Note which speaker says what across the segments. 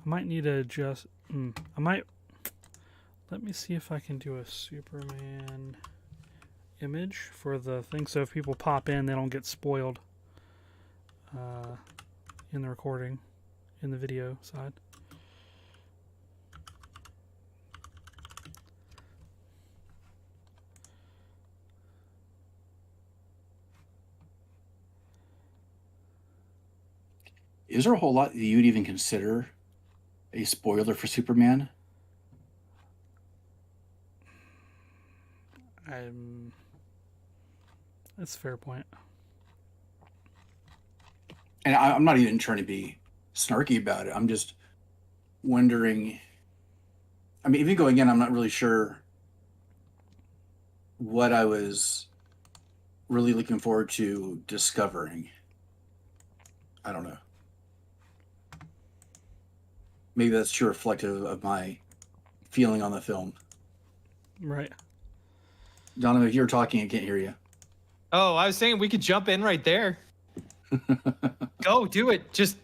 Speaker 1: I might need to just. I might. Let me see if I can do a Superman image for the thing, so if people pop in, they don't get spoiled in the recording, in the video side.
Speaker 2: Is there a whole lot that you'd even consider a spoiler for Superman?
Speaker 1: That's a fair point.
Speaker 2: And I'm not even trying to be snarky about it. I'm just wondering. I mean, even going in, I'm not really sure what I was really looking forward to discovering. I don't know. Maybe that's too reflective of my feeling on the film.
Speaker 1: Right.
Speaker 2: Donovan, if you're talking, I can't hear you.
Speaker 3: Oh, I was saying we could jump in right there. Go, do it. Just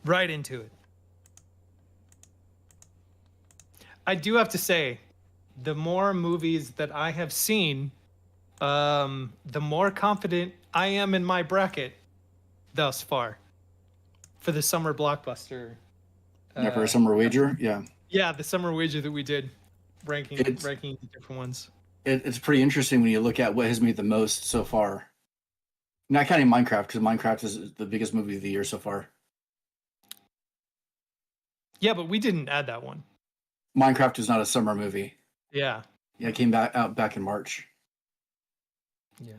Speaker 3: right into it. I do have to say, the more movies that I have seen, the more confident I am in my bracket thus far for the summer blockbuster.
Speaker 2: Yeah, for a summer wager, yeah.
Speaker 3: Yeah, the summer wager that we did, ranking the different ones.
Speaker 2: It's pretty interesting when you look at what has made the most so far. Not counting Minecraft, because Minecraft is the biggest movie of the year so far.
Speaker 3: Yeah, but we didn't add that one.
Speaker 2: Minecraft is not a summer movie.
Speaker 3: Yeah.
Speaker 2: Yeah, it came out back in March.
Speaker 3: Yeah.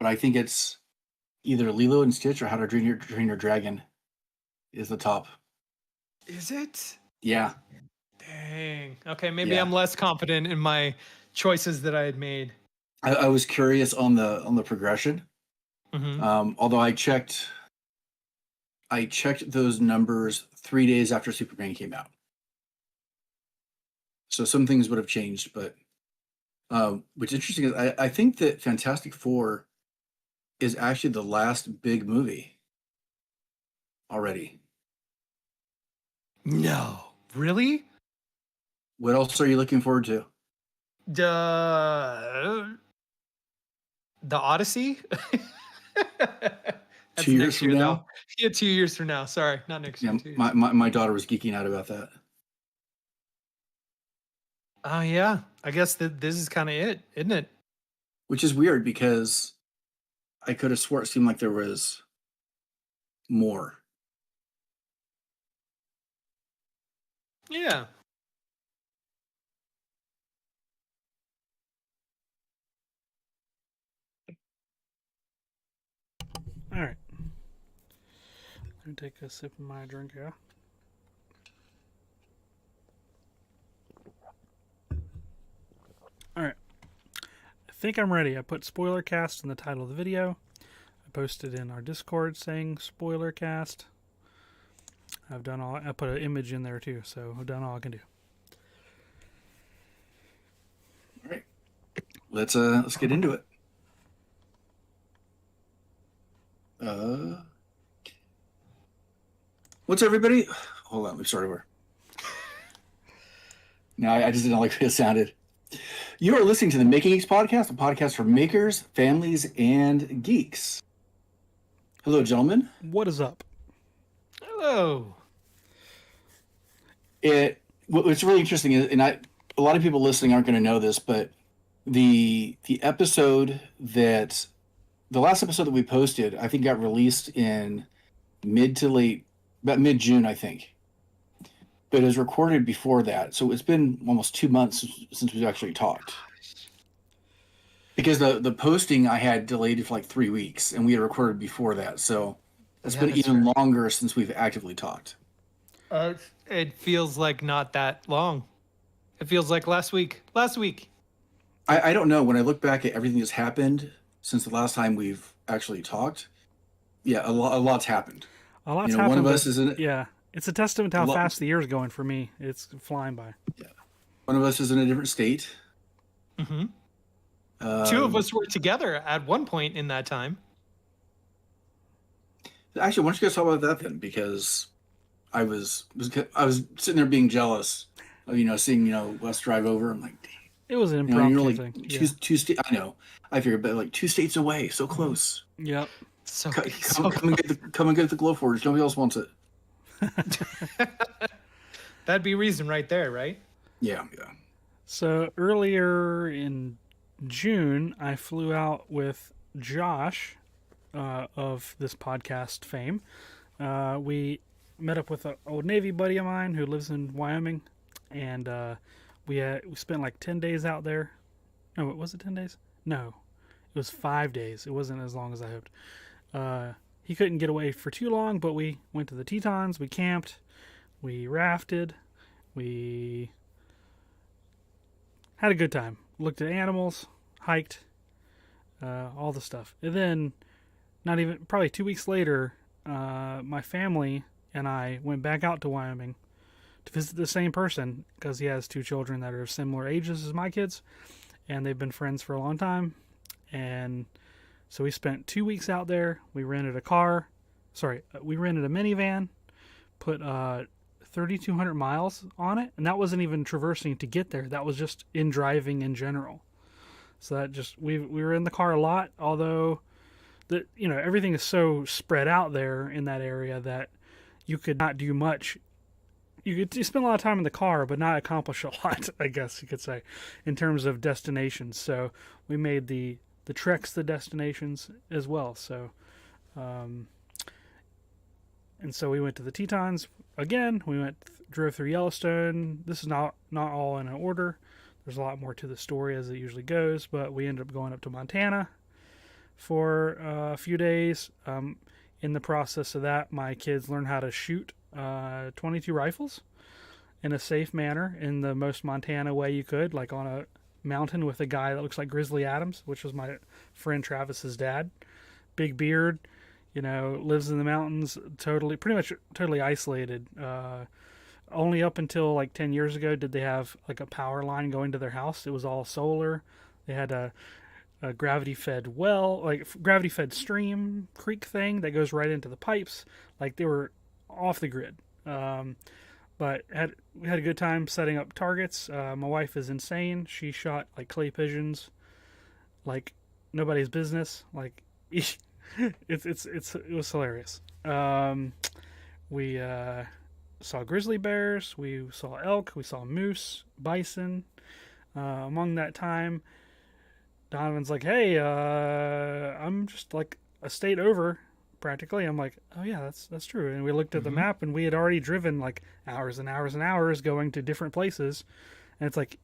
Speaker 2: But I think it's either Lilo and Stitch or How to Train Your Dragon is the top.
Speaker 3: Is it?
Speaker 2: Yeah.
Speaker 3: Dang. Okay, maybe I'm less confident in my choices that I had made.
Speaker 2: I was curious on the progression.
Speaker 3: Mm-hmm.
Speaker 2: Although I checked those numbers 3 days after Superman came out. So some things would have changed, but what's interesting is I think that Fantastic Four is actually the last big movie already.
Speaker 3: No. Really?
Speaker 2: What else are you looking forward to?
Speaker 3: The Odyssey?
Speaker 2: 2 years from now?
Speaker 3: Though. Yeah, 2 years from now. Sorry, not next year.
Speaker 2: My daughter was geeking out about that.
Speaker 3: Oh, yeah. I guess this is kind of it, isn't it?
Speaker 2: Which is weird because I could have swore it seemed like there was more.
Speaker 3: Yeah.
Speaker 1: All right. Let me take a sip of my drink here. All right. I think I'm ready. I put Spoilercast in the title of the video. I posted in our Discord saying Spoilercast. I've done all. I put an image in there too, so I've done all I can do.
Speaker 2: All right. Let's get into it. What's everybody? Hold on, let me start over. No, I just didn't like how it sounded. You are listening to the Making Geeks podcast, a podcast for makers, families, and geeks. Hello, gentlemen.
Speaker 1: What is up?
Speaker 3: Hello.
Speaker 2: What's really interesting is, a lot of people listening aren't going to know this, but the episode that the last episode that we posted, I think got released in about mid-June, I think. But it was recorded before that, so it's been almost 2 months since we've actually talked. Because the posting I had delayed for like 3 weeks, and we had recorded before that, so it's been even longer since we've actively talked.
Speaker 3: It feels like not that long. It feels like last week.
Speaker 2: I don't know. When I look back at everything that's happened since the last time we've actually talked, yeah, a lot's happened.
Speaker 1: A lot's happened.
Speaker 2: One of us is in it.
Speaker 1: Yeah, it's a testament to how fast the year's going for me. It's flying by.
Speaker 2: Yeah, one of us is in a different state.
Speaker 3: Mm-hmm. 2 of us were together at one point in that time.
Speaker 2: Actually, why don't you guys talk about that then? Because I was sitting there being jealous of seeing Wes drive over. I'm like, dang,
Speaker 1: It was an
Speaker 2: and you're
Speaker 1: impromptu
Speaker 2: only
Speaker 1: thing.
Speaker 2: two state. I know. I figured, but like 2 states away, so close.
Speaker 1: Yep.
Speaker 3: So,
Speaker 2: Come and get the Glowforge. Nobody else wants it.
Speaker 3: that'd be reason right there, right?
Speaker 2: Yeah.
Speaker 1: So earlier in June, I flew out with Josh of this podcast fame. We met up with an old Navy buddy of mine who lives in Wyoming, and we spent like 10 days out there. No, was it 10 days? No, it was 5 days. It wasn't as long as I hoped. He couldn't get away for too long, but we went to the Tetons, we camped, we rafted, we had a good time. Looked at animals, hiked, all the stuff. And then, probably 2 weeks later, my family and I went back out to Wyoming to visit the same person because he has 2 children that are similar ages as my kids, and they've been friends for a long time. And so we spent 2 weeks out there. We rented we rented a minivan, put 3,200 miles on it, and that wasn't even traversing to get there. That was just in driving in general. So that just we were in the car a lot, although everything is so spread out there in that area that you could not do much. You could spend a lot of time in the car, but not accomplish a lot, I guess you could say, in terms of destinations. So we made the treks the destinations as well. So, and so we went to the Tetons again. We drove through Yellowstone. This is not all in an order. There's a lot more to the story as it usually goes, but we ended up going up to Montana for a few days. In the process of that, my kids learned how to shoot 22 rifles in a safe manner in the most Montana way you could, like on a mountain with a guy that looks like Grizzly Adams, which was my friend Travis's dad. Big beard, lives in the mountains, pretty much totally isolated. Only up until like 10 years ago did they have like a power line going to their house. It was all solar. They had a gravity-fed gravity-fed stream creek thing that goes right into the pipes. Like they were off the grid. But we had a good time setting up targets. My wife is insane. She shot like clay pigeons, like nobody's business. Like it was hilarious. We saw grizzly bears. We saw elk. We saw moose, bison. Among that time, Donovan's like, "Hey, I'm just like a state over." Practically, I'm like, oh yeah, that's true. And we looked at the map, and we had already driven like hours and hours and hours going to different places, and it's like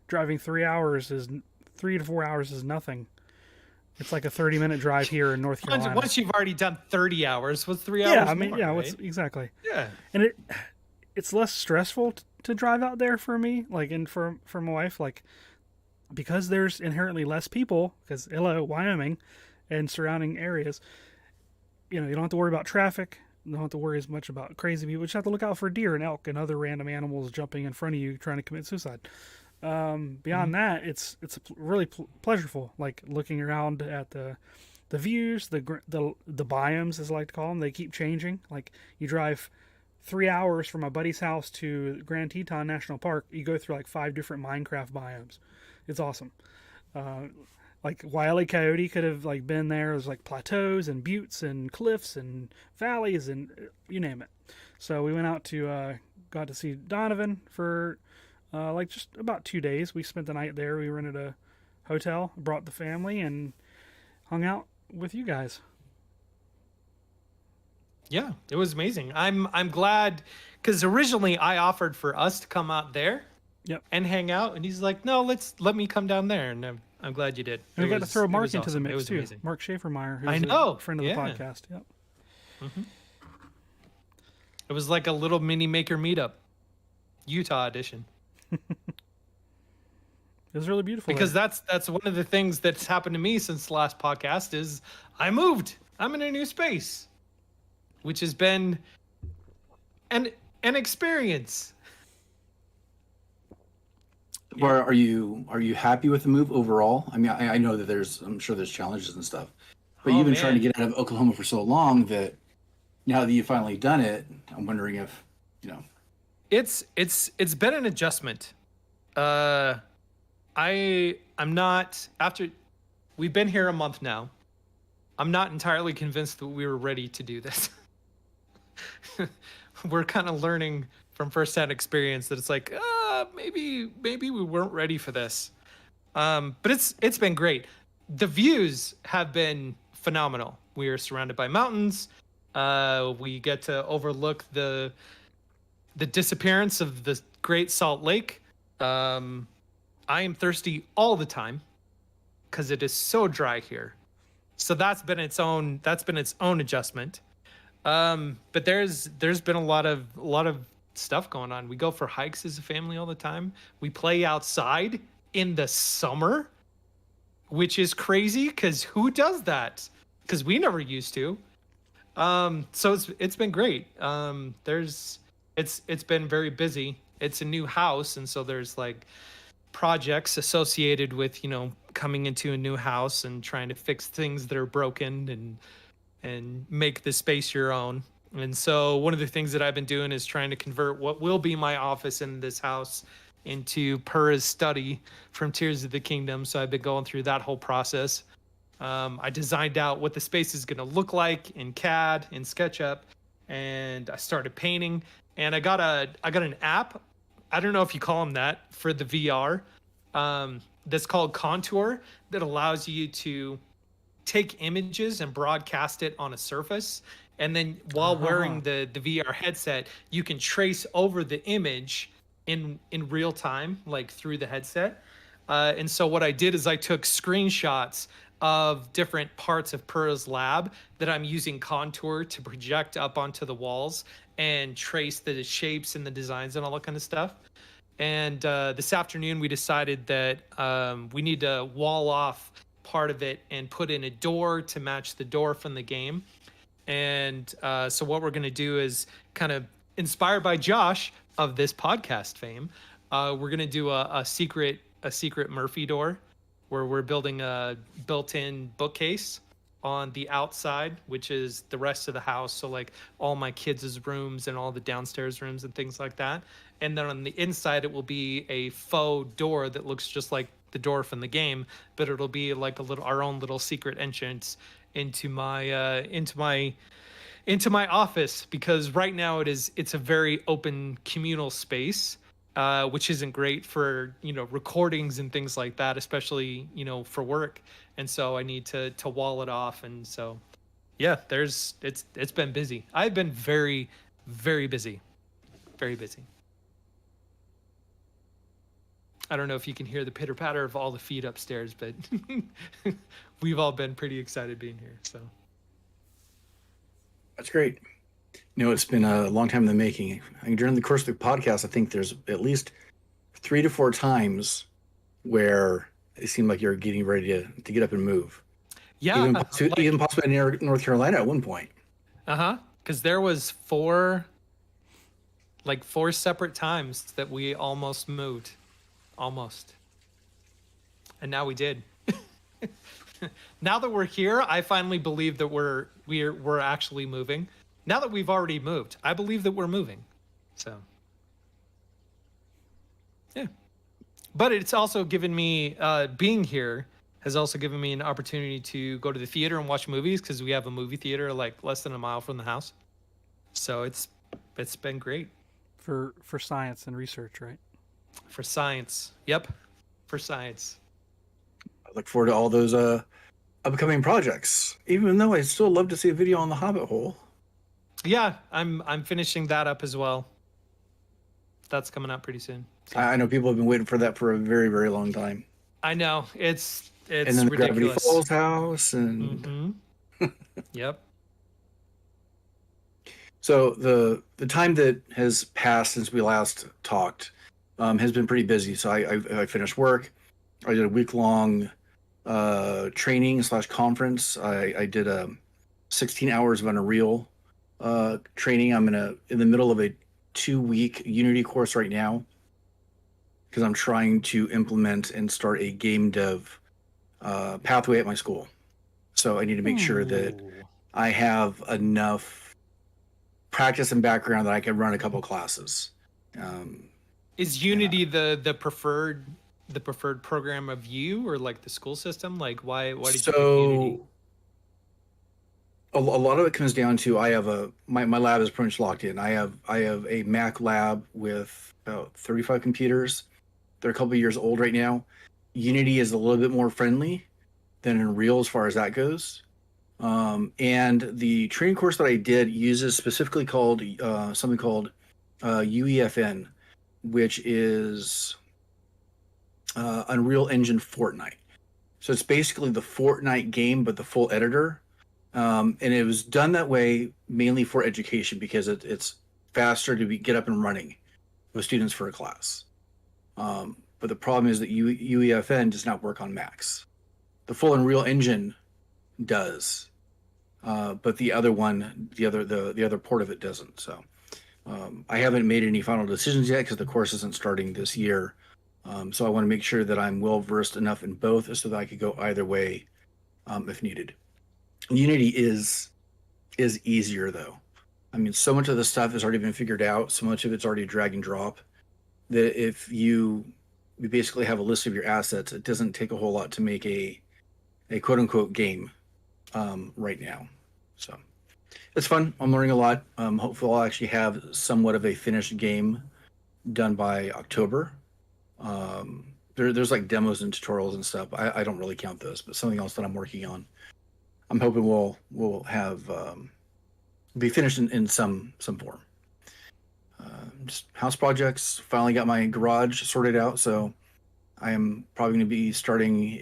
Speaker 1: driving 3 to 4 hours is nothing. It's like a 30-minute drive here in North Carolina.
Speaker 3: Once you've already done 30 hours, what's 3 hours?
Speaker 1: Yeah, I mean,
Speaker 3: more,
Speaker 1: yeah,
Speaker 3: right?
Speaker 1: exactly.
Speaker 3: Yeah,
Speaker 1: and it's less stressful to drive out there for me, like, and for my wife, like, because there's inherently less people, because hello, Wyoming, and surrounding areas. You don't have to worry about traffic. You don't have to worry as much about crazy people. You just have to look out for deer and elk and other random animals jumping in front of you trying to commit suicide. Beyond that, it's really pleasurable. Like looking around at the views, the biomes, as I like to call them. They keep changing. Like you drive 3 hours from my buddy's house to Grand Teton National Park. You go through like 5 different Minecraft biomes. It's awesome. Like Wile E. Coyote could have like been there. There's like plateaus and buttes and cliffs and valleys and you name it. So we went out got to see Donovan for like just about 2 days. We spent the night there. We rented a hotel, brought the family, and hung out with you guys.
Speaker 3: Yeah, it was amazing. I'm glad, because originally I offered for us to come out there.
Speaker 1: Yep.
Speaker 3: And hang out, and he's like, "No, let me come down there." And I'm glad you did.
Speaker 1: And we got to throw Mark into
Speaker 3: awesome.
Speaker 1: the mix too.
Speaker 3: Amazing.
Speaker 1: Mark Schaefermeyer, who's
Speaker 3: I know.
Speaker 1: a friend of the podcast. Yep.
Speaker 3: Mm-hmm. It was like a little mini maker meetup, Utah edition.
Speaker 1: It was really beautiful.
Speaker 3: Because that's one of the things that's happened to me since the last podcast is I moved. I'm in a new space, which has been an experience.
Speaker 2: Or are you happy with the move overall? I mean, I know that I'm sure there's challenges and stuff, but you've been trying to get out of Oklahoma for so long that now that you've finally done it, I'm wondering if,
Speaker 3: It's been an adjustment. I'm not after we've been here a month now. I'm not entirely convinced that we were ready to do this. We're kind of learning from firsthand experience that it's like, maybe we weren't ready for this. But it's been great. The views have been phenomenal. We are surrounded by mountains. We get to overlook the disappearance of the Great Salt Lake. I am thirsty all the time because it is so dry here. So that's been its own adjustment. But there's been a lot of stuff going on. We go for hikes as a family all the time. We play outside in the summer, which is crazy because who does that? Because we never used to. So it's been great. It's been very busy. It's a new house, and so there's like projects associated with coming into a new house and trying to fix things that are broken and make the space your own. And so one of the things that I've been doing is trying to convert what will be my office in this house into Purra's study from Tears of the Kingdom. So I've been going through that whole process. I designed out what the space is going to look like in CAD, in SketchUp, and I started painting. And I got an app. I don't know if you call them that for the VR. That's called Contour, that allows you to take images and broadcast it on a surface. And then while wearing the VR headset, you can trace over the image in real time, like through the headset. And so what I did is I took screenshots of different parts of Purra's lab that I'm using Contour to project up onto the walls and trace the shapes and the designs and all that kind of stuff. And this afternoon we decided that we need to wall off part of it and put in a door to match the door from the game. And so what we're going to do is, kind of inspired by Josh of this podcast fame, we're going to do a secret Murphy door, where we're building a built-in bookcase on the outside, which is the rest of the house. So like all my kids' rooms and all the downstairs rooms and things like that. And then on the inside, it will be a faux door that looks just like the door from the game, but it'll be like our own little secret entrance into my office, because right now it's a very open communal space, which isn't great for recordings and things like that, especially for work. And so I need to wall it off. And so yeah, it's been busy. I've been very, very busy. Very busy. I don't know if you can hear the pitter patter of all the feet upstairs, but we've all been pretty excited being here. So
Speaker 2: that's great. It's been a long time in the making. During the course of the podcast, I think there's at least 3 to 4 times where it seemed like you're getting ready to get up and move.
Speaker 3: Yeah.
Speaker 2: Even possibly in North Carolina at one point.
Speaker 3: Because there was 4 separate times that we almost moved. Almost. And now we did. Now that we're here, I finally believe that we're actually moving. Now that we've already moved, I believe that we're moving. So yeah. But it's also given me, being here has also given me an opportunity to go to the theater and watch movies, because we have a movie theater like less than a mile from the house. So it's been great.
Speaker 1: For science and research, right?
Speaker 3: For science. Yep. For science.
Speaker 2: I look forward to all those upcoming projects, even though I'd still love to see a video on the Hobbit hole.
Speaker 3: Yeah, I'm finishing that up as well. That's coming out pretty soon. So.
Speaker 2: I know people have been waiting for that for a very, very long time.
Speaker 3: I know. It's
Speaker 2: and then the
Speaker 3: ridiculous.
Speaker 2: Gravity Falls house and
Speaker 3: Yep.
Speaker 2: So the time that has passed since we last talked has been pretty busy. So I finished work. I did a week-long training / conference. I did 16 hours of Unreal training. I'm in the middle of a 2-week Unity course right now, because I'm trying to implement and start a game dev pathway at my school. So I need to make sure that I have enough practice and background that I could run a couple classes.
Speaker 3: Is Unity the preferred program of you, or like the school system? Like why did you pick Unity?
Speaker 2: So a lot of it comes down to I have my lab is pretty much locked in. I have a Mac lab with about 35 computers. They're a couple of years old right now. Unity is a little bit more friendly than Unreal as far as that goes. And the training course that I did uses specifically called something called UEFN, which is Unreal Engine Fortnite. So it's basically the Fortnite game, but the full editor. And it was done that way mainly for education because it's faster to get up and running with students for a class. But the problem is that UEFN does not work on Macs. The full Unreal Engine does, but the other one, the other port of it doesn't. So I haven't made any final decisions yet because the course isn't starting this year. So I want to make sure that I'm well versed enough in both so that I could go either way if needed. Unity is easier though. I mean, so much of the stuff has already been figured out. So much of it's already drag and drop that if you basically have a list of your assets, it doesn't take a whole lot to make a quote unquote game right now. So it's fun. I'm learning a lot. Hopefully I'll actually have somewhat of a finished game done by October. There's like demos and tutorials and stuff. I don't really count those, but something else that I'm working on. I'm hoping we'll have be finished in some form. Just house projects. Finally got my garage sorted out, so I am probably going to be starting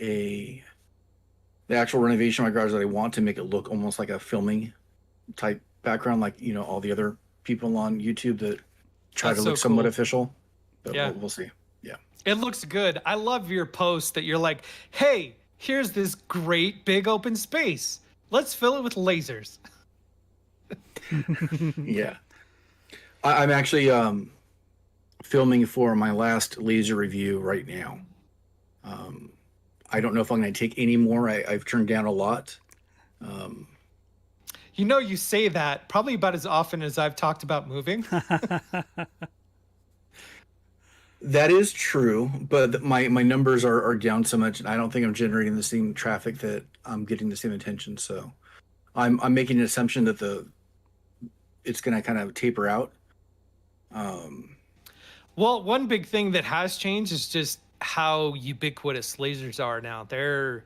Speaker 2: the actual renovation of my garage that I want to make it look almost like a filming type background, like all the other people on YouTube that try
Speaker 3: That's
Speaker 2: to
Speaker 3: so
Speaker 2: look somewhat
Speaker 3: cool.
Speaker 2: official. But
Speaker 3: Yeah.
Speaker 2: we'll see. Yeah.
Speaker 3: It looks good. I love your post that you're like, hey, here's this great big open space. Let's fill it with lasers.
Speaker 2: Yeah. I'm actually filming for my last laser review right now. I don't know if I'm going to take any more. I've turned down a lot.
Speaker 3: You say that probably about as often as I've talked about moving.
Speaker 2: That is true, but my numbers are down so much, and I don't think I'm generating the same traffic that I'm getting the same attention. So I'm making an assumption that it's going to kind of taper out.
Speaker 3: Well, one big thing that has changed is just how ubiquitous lasers are now. They're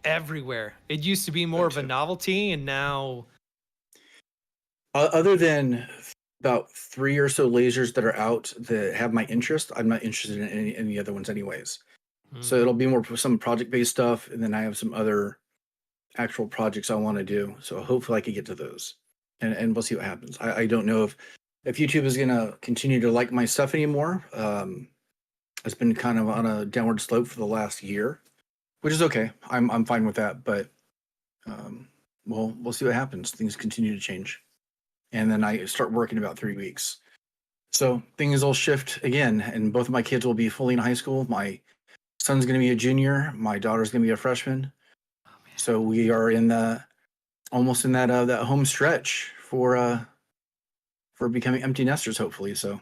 Speaker 3: everywhere. It used to be more of a novelty, and now
Speaker 2: other than about 3 or so lasers that are out that have my interest, I'm not interested in any other ones anyways. So it'll be more some project-based stuff, and then I have some other actual projects I want to do. So hopefully I can get to those, and we'll see what happens. I don't know if YouTube is going to continue to like my stuff anymore. It's been kind of on a downward slope for the last year, which is okay. I'm fine with that, but we'll see what happens. Things continue to change. And then I start work in about 3 weeks. So things will shift again, and both of my kids will be fully in high school. My son's going to be a junior. My daughter's going to be a freshman. So we are almost in that home stretch for becoming empty nesters, hopefully. So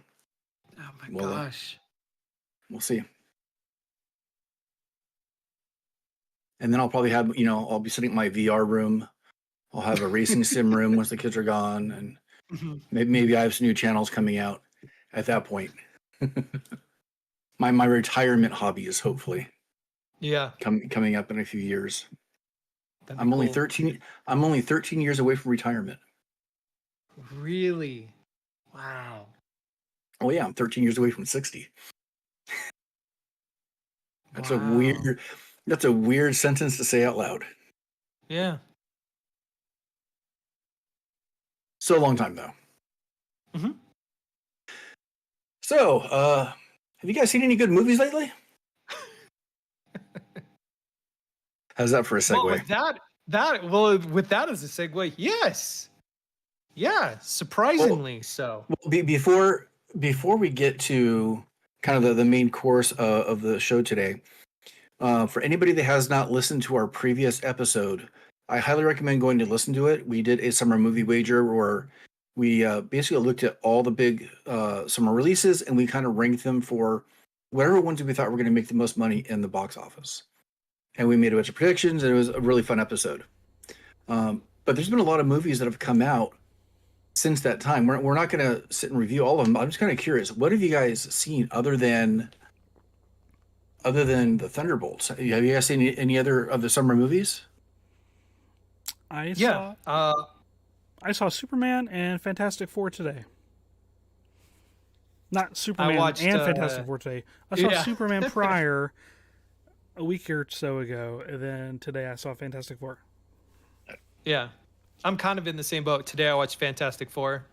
Speaker 3: oh my gosh.
Speaker 2: We'll see. And then I'll probably have, I'll be sitting in my VR room. I'll have a racing sim room once the kids are gone, and maybe I have some new channels coming out at that point. my retirement hobby is hopefully coming up in a few years. I'm only 13. I'm only 13 years away from retirement.
Speaker 3: Really? Wow.
Speaker 2: Oh yeah, I'm 13 years away from 60. That's a weird sentence to say out loud.
Speaker 3: Yeah.
Speaker 2: So a long time though.
Speaker 3: Mm-hmm.
Speaker 2: So, have you guys seen any good movies lately? How's that for a segue?
Speaker 3: Well, with that as a segue, yes. Yeah, surprisingly so.
Speaker 2: Well, before we get to kind of the main course of the show today, for anybody that has not listened to our previous episode, I highly recommend going to listen to it. We did a summer movie wager where we basically looked at all the big summer releases, and we kind of ranked them for whatever ones we thought were going to make the most money in the box office. And we made a bunch of predictions, and it was a really fun episode. But there's been a lot of movies that have come out since that time. We're not going to sit and review all of them. I'm just kind of curious. What have you guys seen other than the Thunderbolts? Have you guys seen any other of the summer movies?
Speaker 1: I saw Superman and Fantastic Four today. Not Superman
Speaker 3: watched,
Speaker 1: and Fantastic Four today. I saw
Speaker 3: yeah.
Speaker 1: Superman prior a week or so ago, and then today I saw Fantastic Four.
Speaker 3: Yeah. I'm kind of in the same boat. Today I watched Fantastic Four.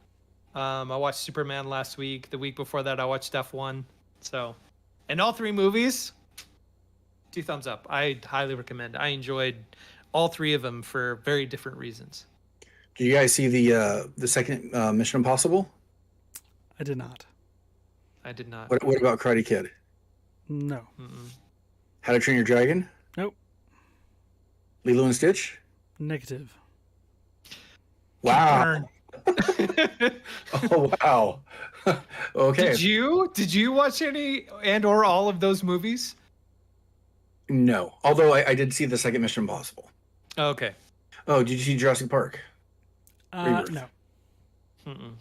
Speaker 3: I watched Superman last week. The week before that I watched F1. So, and all three movies, 2 thumbs up. I highly recommend. I enjoyed all 3 of them for very different reasons.
Speaker 2: Did you guys see the second Mission Impossible?
Speaker 1: I did not.
Speaker 3: I did not.
Speaker 2: What about Karate Kid?
Speaker 1: No.
Speaker 3: Mm-mm.
Speaker 2: How to Train Your Dragon?
Speaker 1: Nope.
Speaker 2: Lilo and Stitch?
Speaker 1: Negative.
Speaker 2: Wow. Oh wow. Okay.
Speaker 3: Did you watch any and or all of those movies?
Speaker 2: No. Although I did see the second Mission Impossible.
Speaker 3: Okay.
Speaker 2: Oh, did you see Jurassic Park? Rebirth.
Speaker 1: No.
Speaker 3: Mm-mm.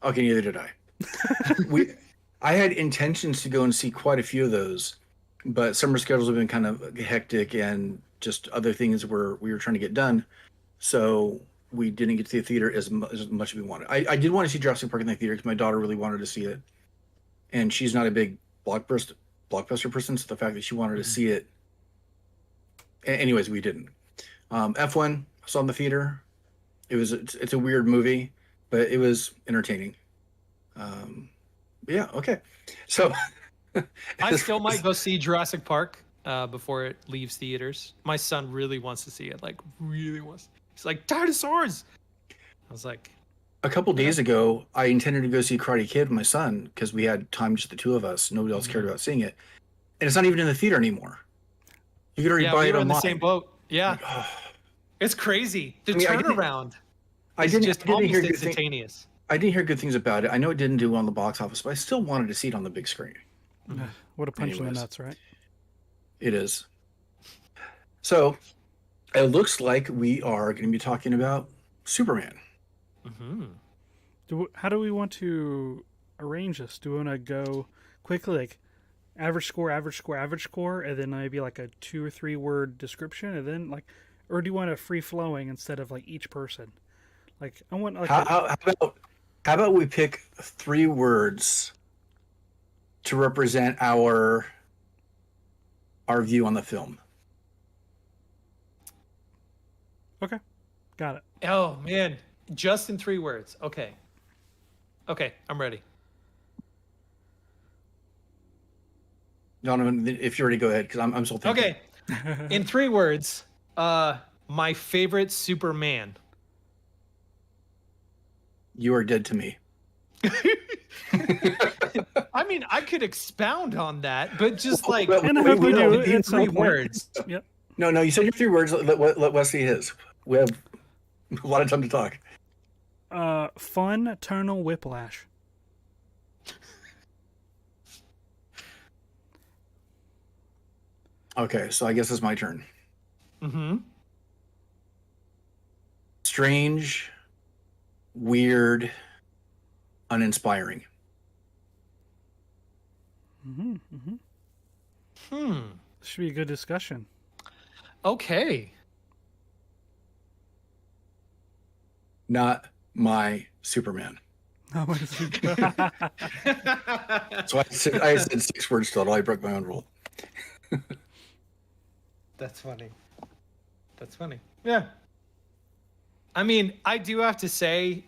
Speaker 2: Okay, neither did I. I had intentions to go and see quite a few of those, but summer schedules have been kind of hectic and just other things we were trying to get done. So we didn't get to the theater as much as we wanted. I did want to see Jurassic Park in the theater because my daughter really wanted to see it. And she's not a big blockbuster person, so the fact that she wanted to see it. Anyways, we didn't. F1 I saw in the theater. It's a weird movie, but it was entertaining. Yeah, okay. So
Speaker 3: I still might go see Jurassic Park before it leaves theaters. My son really wants to see it. Like, really wants. He's like, dinosaurs! I was like...
Speaker 2: A couple days ago, I intended to go see Karate Kid with my son because we had time, just the 2 of us. Nobody else cared about seeing it. And it's not even in the theater anymore. You could already buy
Speaker 3: we
Speaker 2: it
Speaker 3: were
Speaker 2: online.
Speaker 3: in the same boat. Yeah.
Speaker 2: Like, oh.
Speaker 3: It's crazy. The
Speaker 2: I mean,
Speaker 3: turnaround
Speaker 2: I
Speaker 3: is
Speaker 2: didn't
Speaker 3: just
Speaker 2: hear
Speaker 3: almost
Speaker 2: good
Speaker 3: instantaneous.
Speaker 2: I didn't hear good things about it. I know it didn't do well in the box office, but I still wanted to see it on the big screen.
Speaker 1: What a punch in the
Speaker 2: Anyways.
Speaker 1: nuts, right?
Speaker 2: It is. So it looks like we are going to be talking about Superman.
Speaker 3: Mm-hmm.
Speaker 1: How do we want to arrange this? Do we want to go quickly, like average score, and then maybe like a 2 or 3 word description, and then like, or do you want a free flowing instead of like each person? Like I want like
Speaker 2: How about we pick 3 words to represent our view on the film?
Speaker 1: okay, got it.
Speaker 3: Oh, man. Just in 3 words. Okay. Okay, I'm ready.
Speaker 2: Donovan, if you're ready, go ahead because I'm still thinking.
Speaker 3: Okay. In 3 words, my favorite Superman.
Speaker 2: You are dead to me.
Speaker 3: I mean, I could expound on that, but just like
Speaker 2: Well,
Speaker 1: And I hope we do it
Speaker 3: in
Speaker 1: at some
Speaker 3: 3
Speaker 1: point.
Speaker 3: words.
Speaker 1: Yep.
Speaker 2: No, you said your 3 words. Let Wesley his. We have a lot of time to talk.
Speaker 1: Fun tonal whiplash.
Speaker 2: Okay, so I guess it's my turn.
Speaker 3: Mm-hmm.
Speaker 2: Strange, weird, uninspiring.
Speaker 1: This should be a good discussion.
Speaker 3: Okay.
Speaker 2: Not my Superman.
Speaker 1: Oh, what is it?
Speaker 2: So I said 6 words total. I broke my own rule.
Speaker 3: That's funny. That's funny. Yeah. I mean, I do have to say,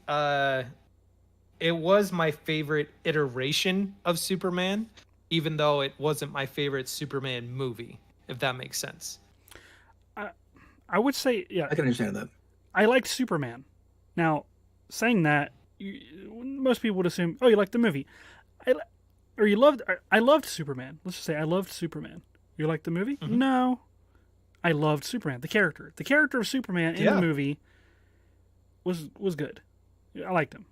Speaker 3: it was my favorite iteration of Superman, even though it wasn't my favorite Superman movie, if that makes sense.
Speaker 1: I would say, yeah,
Speaker 2: I can understand that.
Speaker 1: I liked Superman. Now, saying that, most people would assume, oh, you liked the movie. I loved Superman. Let's just say I loved Superman. You liked the movie?
Speaker 3: Mm-hmm.
Speaker 1: No. I loved Superman. The character of Superman in the movie was good. I liked him.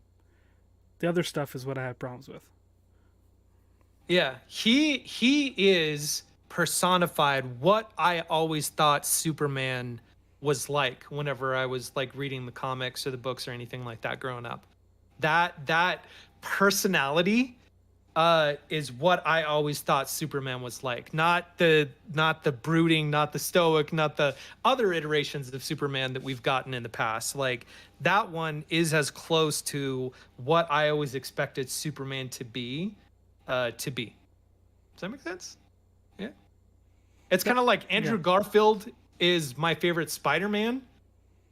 Speaker 1: The other stuff is what I have problems with.
Speaker 3: Yeah, he is personified what I always thought Superman was like whenever I was like reading the comics or the books or anything like that growing up. That personality is what I always thought Superman was like. Not the brooding, not the stoic, not the other iterations of Superman that we've gotten in the past. Like that one is as close to what I always expected Superman to be. Does that make sense? Yeah. It's kind of like Andrew Garfield is my favorite Spider-Man,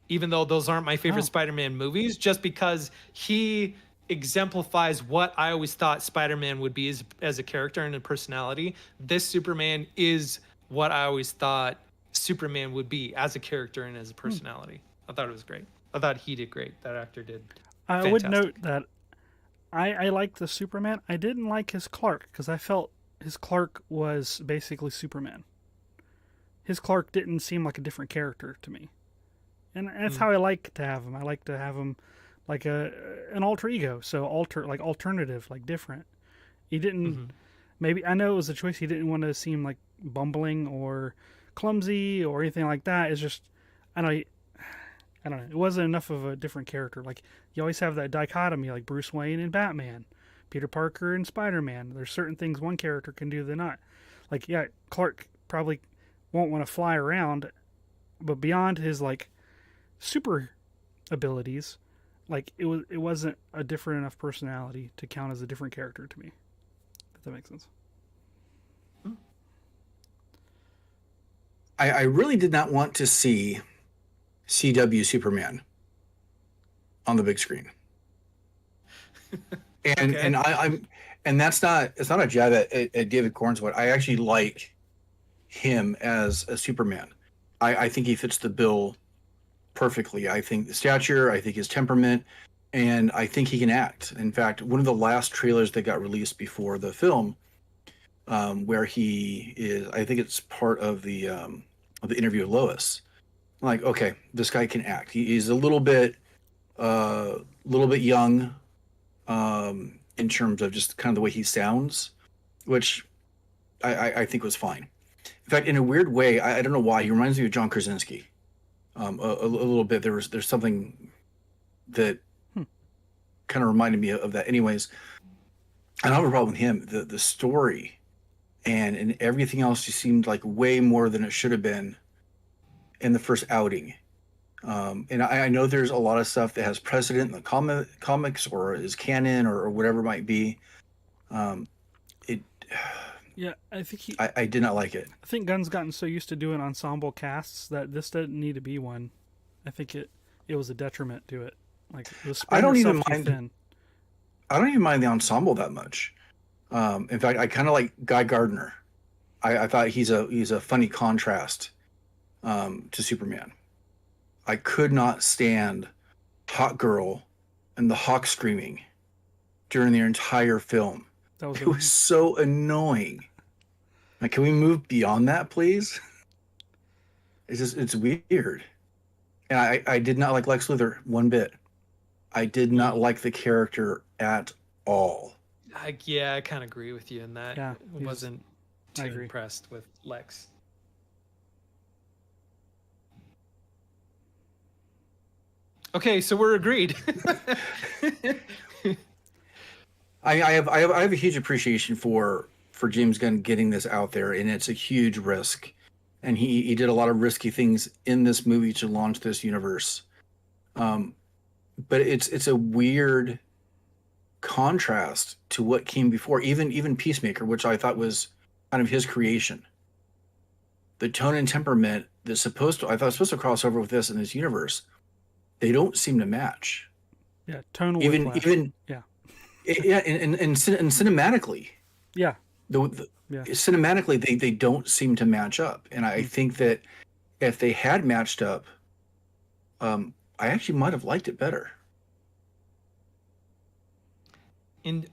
Speaker 3: even though those aren't my favorite Spider-Man movies, just because he exemplifies what I always thought Spider-Man would be as a character and a personality. This Superman is what I always thought Superman would be as a character and as a personality. I thought it was great. I thought he did great. That actor did.
Speaker 1: I would note that I liked the Superman. I didn't like his Clark because I felt his Clark was basically Superman. His Clark didn't seem like a different character to me. And that's how I like to have him. I like to have him like an alter ego, so alternative, like different. He didn't. Maybe I know it was a choice. He didn't want to seem like bumbling or clumsy or anything like that. It's just I don't know. It wasn't enough of a different character. Like you always have that dichotomy, like Bruce Wayne and Batman, Peter Parker and Spider-Man. There's certain things one character can do that not. Like Clark probably won't want to fly around, but beyond his like super abilities, like it wasn't a different enough personality to count as a different character to me. If that makes sense.
Speaker 2: I really did not want to see CW Superman on the big screen. And and it's not a jab at David Cornswood. I actually like him as a Superman. I think he fits the bill perfectly. I think the stature, I think his temperament, and I think he can act. In fact, one of the last trailers that got released before the film, where he is, I think it's part of the interview with Lois. I'm like, okay, this guy can act. He's a little bit young, in terms of just kind of the way he sounds, which I think was fine. In fact, in a weird way, I don't know why, he reminds me of John Krasinski. A little bit. There's something that kind of reminded me of that. Anyways, I don't have a problem with him. The story and everything else just seemed like way more than it should have been in the first outing. And I know there's a lot of stuff that has precedent in the comics or is canon or whatever it might be.
Speaker 1: Yeah, I think
Speaker 2: I did not like it.
Speaker 1: I think Gunn's gotten so used to doing ensemble casts that this didn't need to be one. I think it was a detriment to it. Like
Speaker 2: I don't even mind. I don't even mind the ensemble that much. In fact, I kind of like Guy Gardner. I thought he's a funny contrast to Superman. I could not stand Hawk Girl and the Hawk screaming during the entire film. It was so annoying. Like, can we move beyond that, please? It's weird. And I did not like Lex Luthor one bit. I did not like the character at all.
Speaker 3: I kind of agree with you in that.
Speaker 1: Yeah,
Speaker 3: I wasn't too impressed with Lex. Okay, so we're agreed.
Speaker 2: I have a huge appreciation for James Gunn getting this out there, and it's a huge risk. And he did a lot of risky things in this movie to launch this universe. But it's a weird contrast to what came before, even Peacemaker, which I thought was kind of his creation. The tone and temperament that's supposed to cross over with this in this universe, they don't seem to match.
Speaker 1: Yeah, tonal
Speaker 2: even
Speaker 1: yeah.
Speaker 2: Yeah, and cinematically.
Speaker 1: Yeah.
Speaker 2: Cinematically, they don't seem to match up, and I think that if they had matched up, I actually might have liked it better.
Speaker 3: And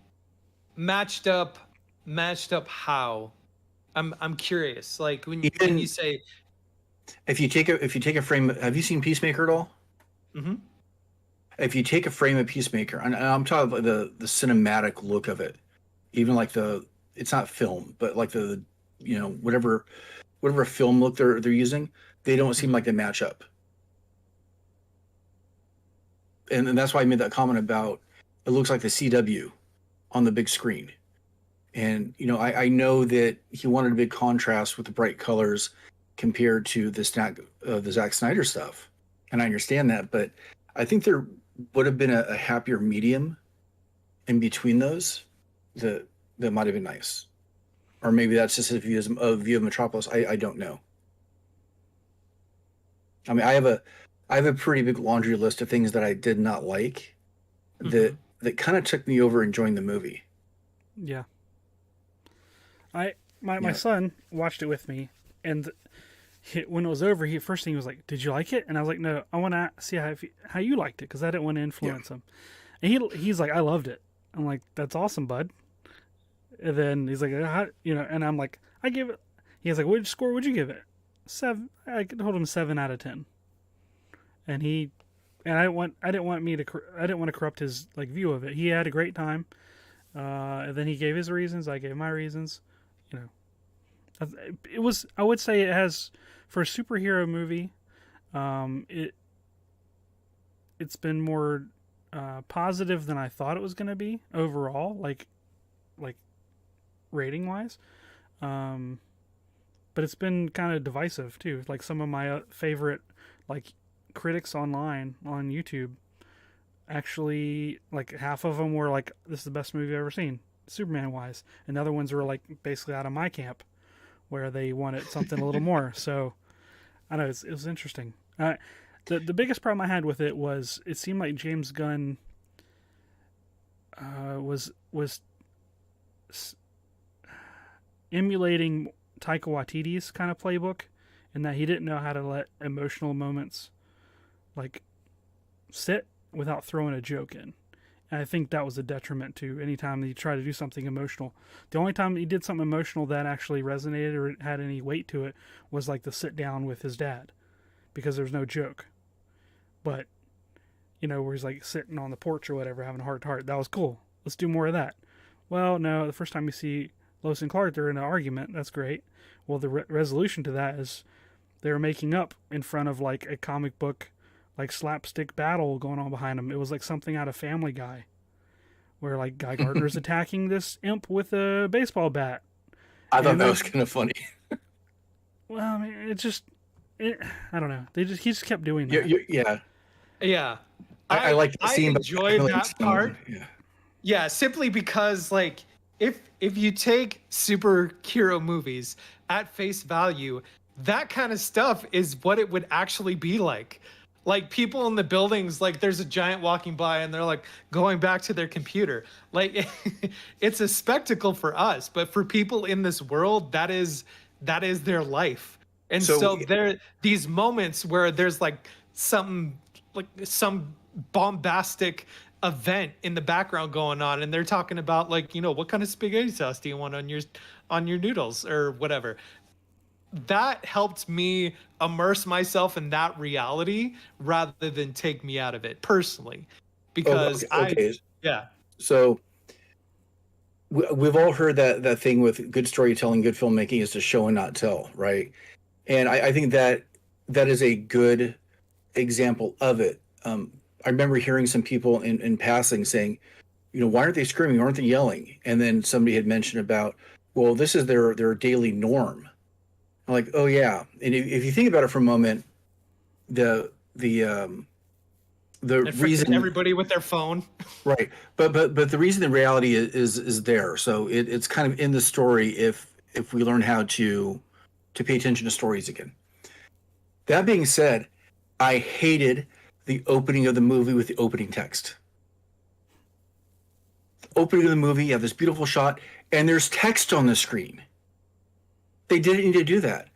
Speaker 3: matched up how? I'm curious. Like when you say,
Speaker 2: if you take a frame, have you seen Peacemaker at all?
Speaker 3: Mm-hmm.
Speaker 2: if you take a frame of Peacemaker, and I'm talking about the cinematic look of it, even like it's not film, but like whatever film look they're using, they don't seem like they match up. And that's why I made that comment about it looks like the CW on the big screen. And I know that he wanted a big contrast with the bright colors compared to the Zack Snyder stuff, and I understand that, but I think there would have been a happier medium in between those that might have been nice, or maybe that's just a view of Metropolis. I don't know. I mean, I have a pretty big laundry list of things that I did not like that kind of took me over enjoying the movie.
Speaker 1: Yeah. My son watched it with me, and when it was over, first thing he was like, "Did you like it?" And I was like, "No, I want to see how you liked it, because I didn't want to influence him." And he's like, "I loved it." I'm like, "That's awesome, bud." And then he's like, and I'm like, "I give it." He's like, "What score would you give it?" 7. I could hold him 7 out of 10. And I didn't want to corrupt his view of it. He had a great time. And then he gave his reasons. I gave my reasons. I would say it has, for a superhero movie, it's been more positive than I thought it was going to be overall, like rating wise. But it's been kind of divisive too. Like some of my favorite critics online on YouTube, actually, half of them were like, "This is the best movie I've ever seen, Superman wise," and the other ones were basically out of my camp, where they wanted something a little more. So I know it was interesting. The biggest problem I had with it was it seemed like James Gunn was emulating Taika Waititi's kind of playbook, in that he didn't know how to let emotional moments sit without throwing a joke in. And I think that was a detriment to any time he tried to do something emotional. The only time he did something emotional that actually resonated or had any weight to it was the sit down with his dad, because there's no joke. But where he's sitting on the porch or whatever, having a heart to heart, that was cool. Let's do more of that. Well, no, the first time you see Lois and Clark, they're in an argument. That's great. Well, the resolution to that is they were making up in front of a comic book slapstick battle going on behind them. It was something out of Family Guy, where Guy Gardner's attacking this imp with a baseball bat.
Speaker 2: I thought that was kind of funny.
Speaker 1: Well, I mean, I don't know. He just kept doing that.
Speaker 3: Yeah.
Speaker 2: I like the scene.
Speaker 3: I enjoyed that part.
Speaker 2: Yeah.
Speaker 3: Yeah, simply because if you take superhero movies at face value, that kind of stuff is what it would actually be like. People in the buildings, there's a giant walking by and they're going back to their computer. It's a spectacle for us, but for people in this world, that is their life. And so there these moments where there's some bombastic event in the background going on, and they're talking about what kind of spaghetti sauce do you want on your noodles or whatever. That helped me immerse myself in that reality rather than take me out of it personally, because
Speaker 2: So we've all heard that thing with good storytelling, good filmmaking is to show and not tell, right? And I think that is a good example of it. I remember hearing some people in passing saying, why aren't they screaming? Why aren't they yelling? And then somebody had mentioned about, well, this is their daily norm. I'm like, oh yeah. And if you think about it for a moment, the reason
Speaker 3: everybody with their phone,
Speaker 2: right? But the reason the reality is there. So it's kind of in the story if we learn how to pay attention to stories again. That being said, I hated the opening of the movie with the opening text. The opening of the movie, you have this beautiful shot, and there's text on the screen. They didn't need to do that.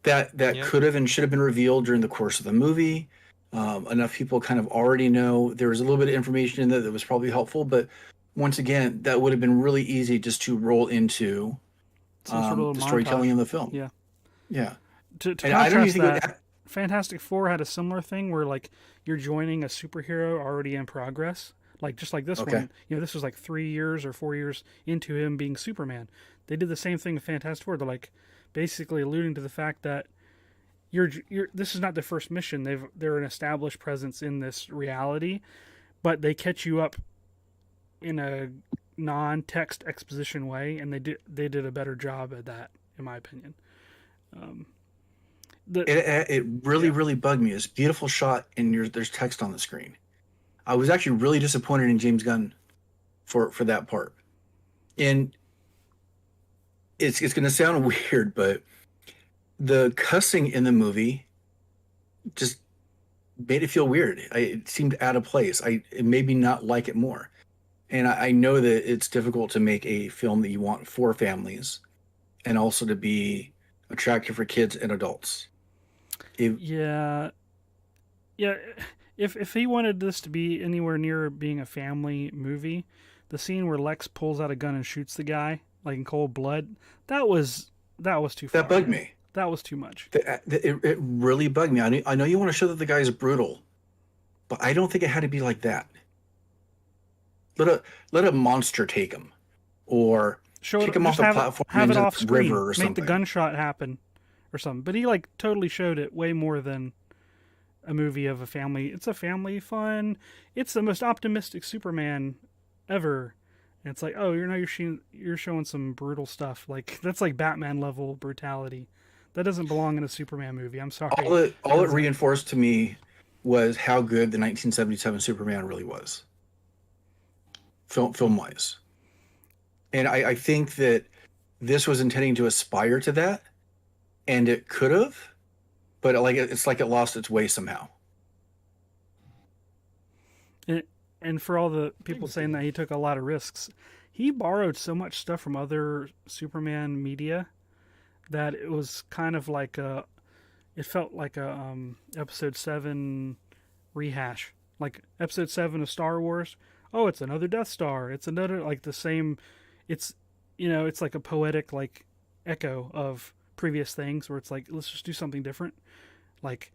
Speaker 2: That could have and should have been revealed during the course of the movie. Enough people kind of already know. There was a little bit of information in there that was probably helpful, but once again, that would have been really easy just to roll into the storytelling in the film.
Speaker 1: Yeah.
Speaker 2: Yeah.
Speaker 1: To contrast that, Fantastic Four had a similar thing where like you're joining a superhero already in progress. Like just like this
Speaker 2: Okay.
Speaker 1: one, this was like 3 years or 4 years into him being Superman. They did the same thing with Fantastic Four. They're like basically alluding to the fact that you're this is not the first mission. They're an established presence in this reality, but they catch you up in a non-text exposition way, and they did a better job at that, in my opinion.
Speaker 2: It really, really bugged me. It's a beautiful shot, and there's text on the screen. I was actually really disappointed in James Gunn for that part. And it's going to sound weird, but the cussing in the movie just made it feel weird. It seemed out of place. It made me not like it more. And I know that it's difficult to make a film that you want for families and also to be attractive for kids and adults.
Speaker 1: Yeah. If he wanted this to be anywhere near being a family movie, the scene where Lex pulls out a gun and shoots the guy like in cold blood, that was too far.
Speaker 2: That bugged me.
Speaker 1: That was too much.
Speaker 2: It really bugged me. I know you want to show that the guy is brutal, but I don't think it had to be like that. Let a monster take him, or kick him off the platform
Speaker 1: have
Speaker 2: into
Speaker 1: it off
Speaker 2: the
Speaker 1: screen,
Speaker 2: river or something.
Speaker 1: make the gunshot happen, or something. But he like totally showed it way more than a movie of a family. It's a family fun. It's the most optimistic Superman ever. And it's like, oh, you're showing some brutal stuff. Like that's like Batman level brutality. That doesn't belong in a Superman movie. I'm sorry.
Speaker 2: All it reinforced to me was how good the 1977 Superman really was, film wise. And I think that this was intending to aspire to that, and it could have, but it's like it lost its way somehow.
Speaker 1: And for all the people saying that he took a lot of risks, he borrowed so much stuff from other Superman media that it was kind of like it felt like a episode 7 rehash, like episode 7 of Star Wars. Oh, it's another Death Star. It's another, like the same. It's it's like a poetic like echo of previous things where it's like, let's just do something different. Like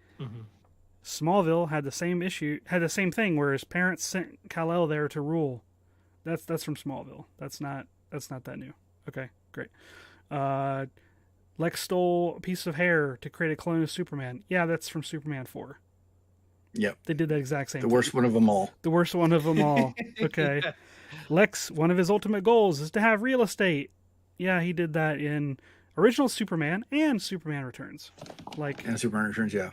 Speaker 1: Smallville had the same thing where his parents sent Kal-El there to rule. That's from Smallville. That's not that new. Okay, great. Lex stole a piece of hair to create a clone of Superman. Yeah, that's from Superman 4.
Speaker 2: Yep.
Speaker 1: They did that exact same
Speaker 2: The
Speaker 1: thing.
Speaker 2: worst one of them all.
Speaker 1: The worst one of them all. Okay. Yeah. Lex, one of his ultimate goals is to have real estate. Yeah, he did that in original Superman and Superman Returns.
Speaker 2: And Superman Returns, yeah.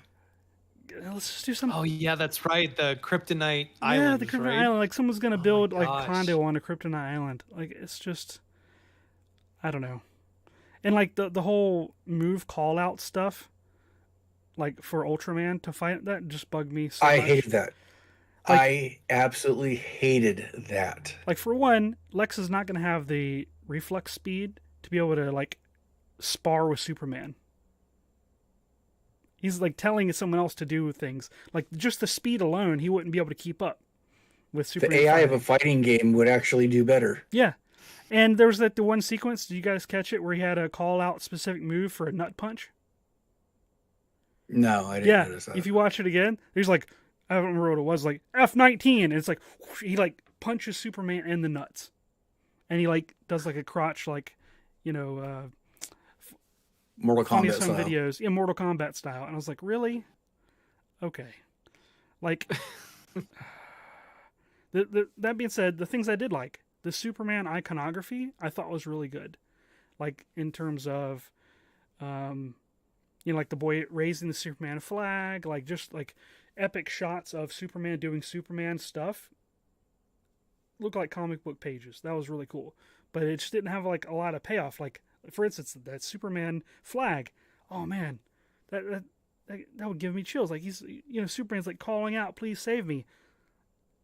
Speaker 1: Let's just do something.
Speaker 3: Oh yeah, that's right. The Kryptonite Island.
Speaker 1: Yeah, the Kryptonite
Speaker 3: right?
Speaker 1: Island. Like someone's gonna build like
Speaker 3: gosh.
Speaker 1: condo on a Kryptonite Island. Like it's just, I don't know. And like the whole move call out stuff, like for Ultraman to fight, that just bugged me so much.
Speaker 2: I hated that.
Speaker 1: Like,
Speaker 2: I absolutely hated that.
Speaker 1: Like for one, Lex is not gonna have the reflex speed to be able to like spar with Superman. He's like telling someone else to do things. Like just the speed alone, he wouldn't be able to keep up with Superman.
Speaker 2: The AI of a fighting game would actually do better.
Speaker 1: Yeah. And there was the one sequence, did you guys catch it, where he had a call out specific move for a nut punch?
Speaker 2: No, I didn't notice that.
Speaker 1: If you watch it again, there's like, I don't remember what it was, like F-19, and it's like, whoosh, he like punches Superman in the nuts. And he like does like a crotch, like,
Speaker 2: Mortal Kombat style.
Speaker 1: Videos, yeah, Mortal Kombat style. And I was like, really? Okay. Like, that being said, the things I did like, the Superman iconography, I thought was really good. Like, in terms of, like the boy raising the Superman flag, like just like epic shots of Superman doing Superman stuff. Look like comic book pages. That was really cool. But it just didn't have like a lot of payoff. Like, for instance, that Superman flag. Oh man, that would give me chills. Like he's, Superman's like calling out, "Please save me."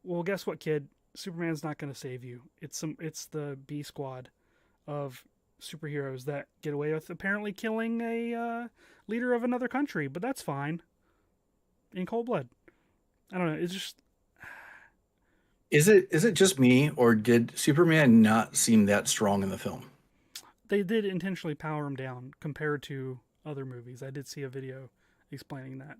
Speaker 1: Well, guess what, kid? Superman's not going to save you. It's the B squad of superheroes that get away with apparently killing a leader of another country, but that's fine. In cold blood. I don't know. It's just.
Speaker 2: Is it just me, or did Superman not seem that strong in the film?
Speaker 1: They did intentionally power him down compared to other movies. I did see a video explaining that.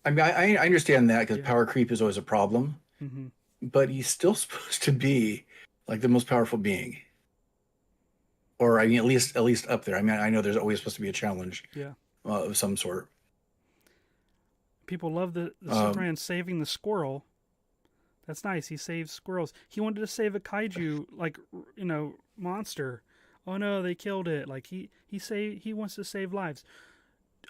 Speaker 2: I mean, I understand that because
Speaker 1: Yeah.
Speaker 2: power creep is always a problem,
Speaker 1: Mm-hmm.
Speaker 2: but he's still supposed to be like the most powerful being, or I mean, at least up there. I mean, I know there's always supposed to be a challenge
Speaker 1: Yeah.
Speaker 2: of some sort.
Speaker 1: People love the
Speaker 2: Um,
Speaker 1: Superman saving the squirrel. That's nice. He saves squirrels. He wanted to save a kaiju, like, monster. Oh no, they killed it. Like he wants to save lives.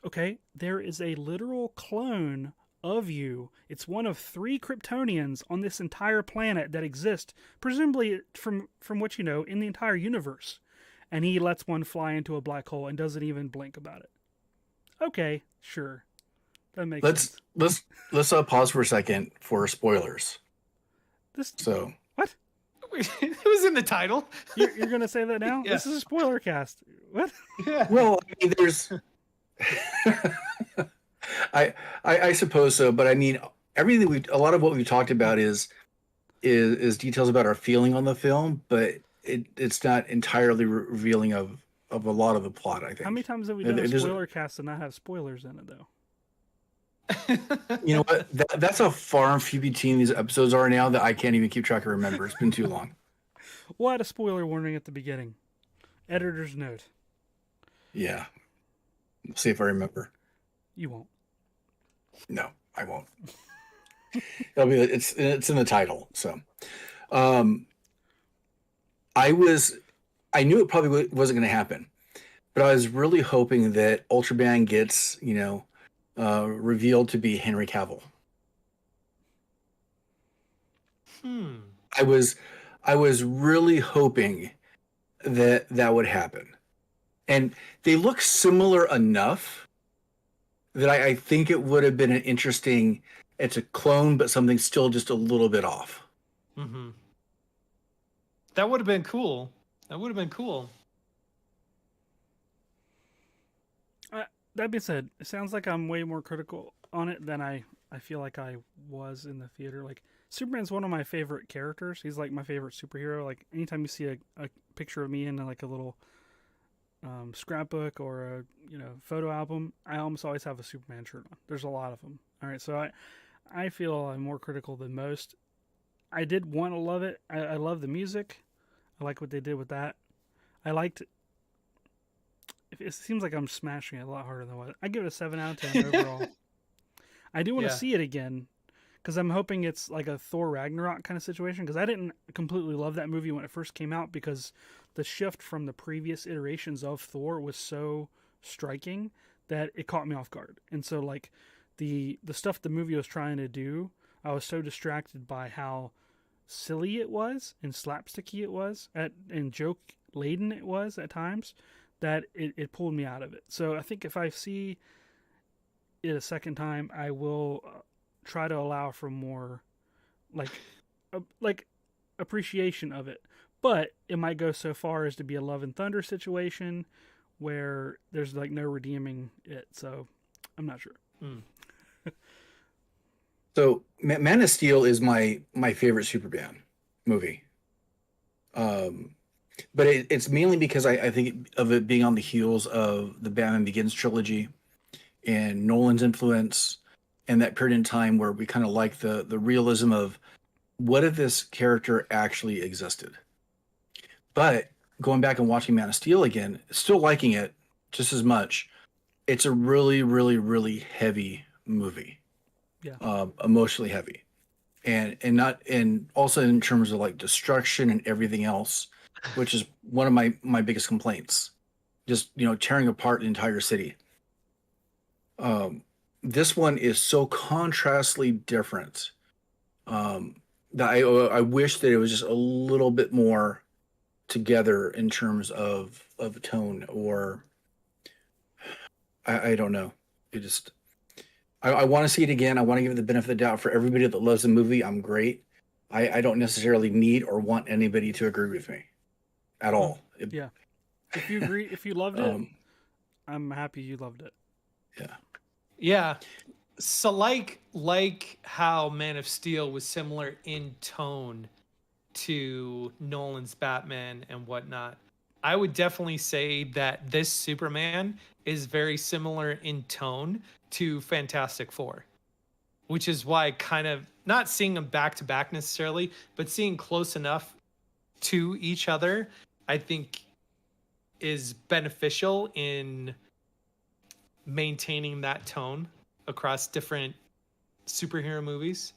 Speaker 1: Okay, there is a literal clone of you. It's one of 3 Kryptonians on this entire planet that exist, presumably from what you know, in the entire universe. And he lets one fly into a black hole and doesn't even blink about it. Okay, sure. That makes sense.
Speaker 2: let's pause for a second for spoilers.
Speaker 1: This
Speaker 2: So
Speaker 1: what?
Speaker 3: It was in the title.
Speaker 1: You're gonna say that now?
Speaker 3: Yeah.
Speaker 1: This is a spoiler cast. What?
Speaker 3: Yeah.
Speaker 2: well, I mean, there's I suppose so, but I mean, a lot of what we talked about is details about our feeling on the film, but it's not entirely revealing of a lot of the plot. I think.
Speaker 1: How many times have we done a
Speaker 2: There's-
Speaker 1: spoiler cast and not have spoilers in it though?
Speaker 2: You know what? That's how far and few between these episodes are now that I can't even keep track or remember. It's been too long.
Speaker 1: We'll add a spoiler warning at the beginning. Editor's note.
Speaker 2: Yeah. We'll see if I remember.
Speaker 1: You won't.
Speaker 2: No, I won't. It's in the title. So, I knew it probably wasn't going to happen, but I was really hoping that Ultraman gets, revealed to be Henry Cavill. I was really hoping that would happen, and they look similar enough that I think it would have been an interesting. It's a clone, but something still just a little bit off.
Speaker 3: Mm-hmm. That would have been cool. That would have been cool.
Speaker 1: That being said, it sounds like I'm way more critical on it than I feel like I was in the theater. Like, Superman's one of my favorite characters. He's like my favorite superhero. Like, anytime you see a picture of me in like a little scrapbook or a photo album, I almost always have a Superman shirt on. There's a lot of them. All right, so I feel I'm more critical than most. I did want to love it. I love the music. I like what they did with that. I liked. It seems like I'm smashing it a lot harder than what I give it a 7 out of 10 overall. I do want to see it again because I'm hoping it's like a Thor Ragnarok kind of situation, because I didn't completely love that movie when it first came out because the shift from the previous iterations of Thor was so striking that it caught me off guard. And so like the stuff the movie was trying to do, I was so distracted by how silly it was and slapsticky it was and joke laden it was at times, that it pulled me out of it. So I think if I see it a second time, I will try to allow for more like appreciation of it. But it might go so far as to be a Love and Thunder situation where there's like no redeeming it. So I'm not sure.
Speaker 2: So Man of Steel is my favorite Superman movie. But it's mainly because I think of it being on the heels of the Batman Begins trilogy and Nolan's influence, and that period in time where we kind of like the realism of what if this character actually existed. But going back and watching Man of Steel again, still liking it just as much. It's a really, really, really heavy movie.
Speaker 1: Yeah.
Speaker 2: Emotionally heavy. And also in terms of like destruction and everything else, which is one of my biggest complaints. Just, tearing apart the entire city. This one is so contrastly different that I wish that it was just a little bit more together in terms of tone, or I don't know. I want to see it again. I want to give it the benefit of the doubt for everybody that loves the movie. I'm great. I don't necessarily need or want anybody to agree with me at all.
Speaker 1: Yeah. If you agree, if you loved it, I'm happy you loved it.
Speaker 2: Yeah.
Speaker 3: Yeah. So like how Man of Steel was similar in tone to Nolan's Batman and whatnot, I would definitely say that this Superman is very similar in tone to Fantastic Four, which is why kind of not seeing them back to back necessarily, but seeing close enough to each other, I think is beneficial in maintaining that tone across different superhero movies.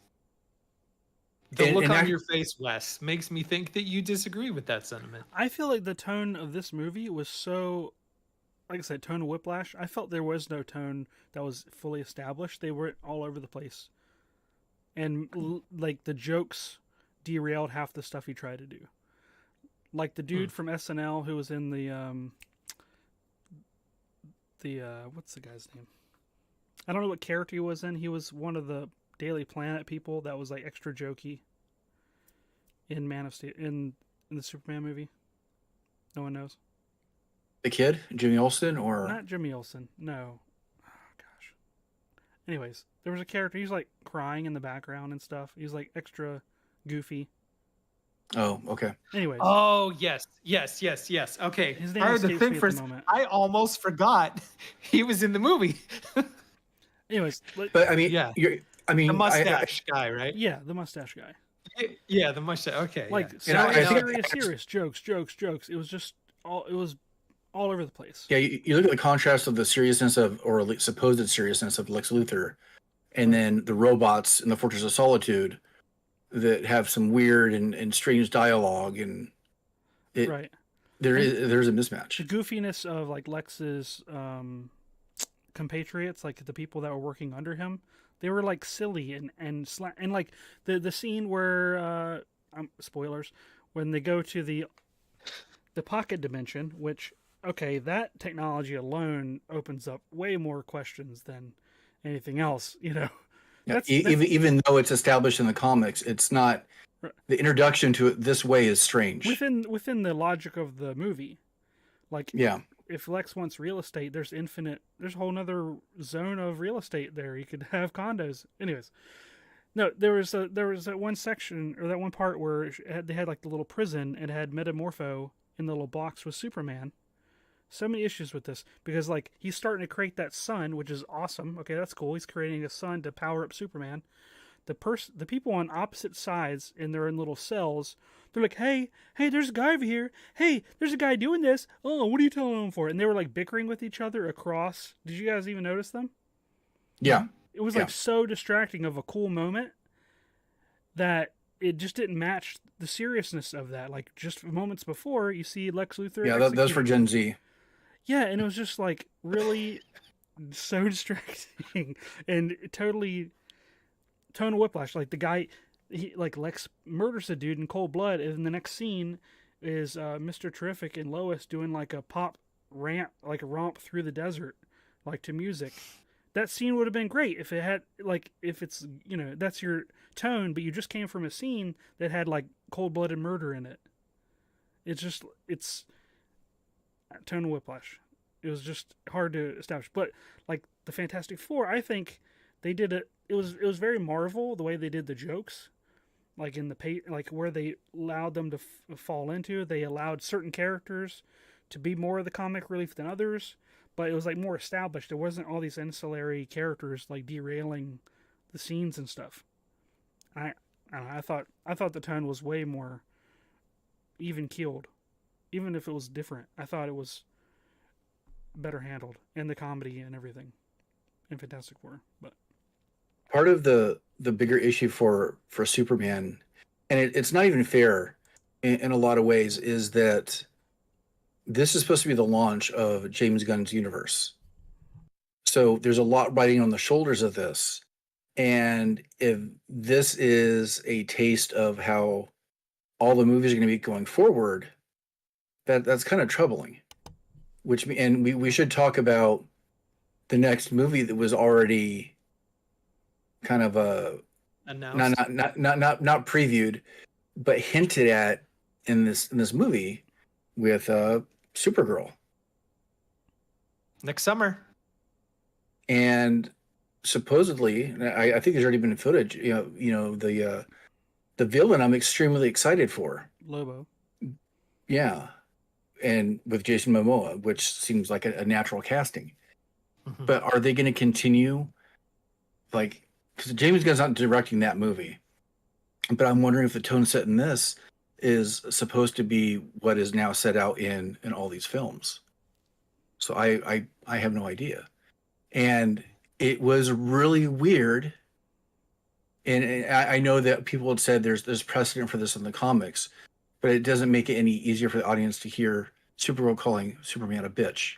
Speaker 3: The
Speaker 2: And-
Speaker 3: look
Speaker 2: and
Speaker 3: on
Speaker 2: I-
Speaker 3: your face, Wes, makes me think that you disagree with that sentiment.
Speaker 1: I feel like the tone of this movie was so, like I said, tone of whiplash. I felt there was no tone that was fully established. They were all over the place, and like the jokes derailed half the stuff he tried to do. Like the dude from SNL who was in the what's the guy's name? I don't know what character he was in. He was one of the Daily Planet people that was like extra jokey in Man of Steel in the Superman movie. No one knows.
Speaker 2: The kid, Jimmy Olsen, or
Speaker 1: Not Jimmy Olsen. No. Oh gosh. Anyways, there was a character. He's like crying in the background and stuff. He's like extra goofy.
Speaker 2: oh, okay.
Speaker 1: Anyways,
Speaker 3: Oh yes. Okay,
Speaker 1: His name
Speaker 3: I had to
Speaker 1: escapes me
Speaker 3: think
Speaker 1: at
Speaker 3: for.
Speaker 1: the moment.
Speaker 3: I almost forgot he was in the movie.
Speaker 1: anyways, like,
Speaker 2: But I mean,
Speaker 3: Yeah.
Speaker 2: I mean,
Speaker 3: The
Speaker 2: I-
Speaker 3: mustache guy, right?
Speaker 1: yeah, the mustache guy.
Speaker 3: Yeah, the mustache. Okay.
Speaker 1: Like
Speaker 3: yeah.
Speaker 2: I think-
Speaker 1: serious jokes. It was just all over the place.
Speaker 2: yeah, you look at the contrast of the seriousness of, or at least supposed seriousness of Lex Luthor, and then the robots in the Fortress of Solitude that have some weird and strange dialogue, and
Speaker 1: Right.
Speaker 2: there's a
Speaker 1: The
Speaker 2: mismatch.
Speaker 1: goofiness of like Lex's compatriots, like the people that were working under him, they were like silly and like the scene where spoilers, when they go to the pocket dimension, which okay, that technology alone opens up way more questions than anything else, you know.
Speaker 2: Yeah, even though it's established in the comics, it's not.
Speaker 1: Right.
Speaker 2: The introduction to it this way is strange.
Speaker 1: within the logic of the movie. Like
Speaker 2: Yeah,
Speaker 1: if Lex wants real estate, there's a whole nother zone of real estate there. You could have condos. Anyways, no, there was that one section or that one part where they had like the little prison and it had Metamorpho in the little box with Superman. So many issues with this because like he's starting to create that sun, which is awesome. Okay, that's cool. He's creating a sun to power up Superman. The people on opposite sides and they're in little cells. They're like, hey, there's a guy over here. Hey, there's a guy doing this. Oh, what are you telling him for? And they were like bickering with each other across. Did you guys even notice them?
Speaker 2: yeah.
Speaker 1: It was
Speaker 2: Yeah.
Speaker 1: like so distracting of a cool moment that it just didn't match the seriousness of that. Like just moments before, you see Lex Luthor.
Speaker 2: Yeah, that's for Gen Z.
Speaker 1: Yeah, and it was just like really so distracting and totally tone of whiplash. Like the guy, like Lex murders a dude in cold blood, and the next scene is Mr. Terrific and Lois doing like a pop ramp, like a romp through the desert, like to music. That scene would have been great if it had like if it's that's your tone, but you just came from a scene that had like cold blooded murder in it. It's tone of whiplash. It was just hard to establish. But like the Fantastic Four, I think they did it. It was very Marvel the way they did the jokes, like in the like where they allowed them to fall into. They allowed certain characters to be more of the comic relief than others, but it was like more established. There wasn't all these ancillary characters like derailing the scenes and stuff. I don't know, I thought the tone was way more even keeled, even if it was different. I thought it was better handled in the comedy and everything in Fantastic Four. But
Speaker 2: Part of the bigger issue for Superman, and it's not even fair in a lot of ways, is that this is supposed to be the launch of James Gunn's universe. So there's a lot riding on the shoulders of this. And if this is a taste of how all the movies are going to be going forward, that's kind of troubling. And we should talk about the next movie that was already kind of
Speaker 3: Announced.
Speaker 2: not previewed, but hinted at in this movie with Supergirl.
Speaker 3: Next summer.
Speaker 2: And supposedly, I think there's already been footage. The villain I'm extremely excited for.
Speaker 1: Lobo.
Speaker 2: Yeah, and with Jason Momoa, which seems like a natural casting.
Speaker 3: Mhm.
Speaker 2: But are they going to continue, like, because James Gunn's not directing that movie, but I'm wondering if the tone set in this is supposed to be what is now set out in all these films. So I have no idea. And it was really weird. And I know that people had said there's precedent for this in the comics, but it doesn't make it any easier for the audience to hear Supergirl calling Superman a bitch.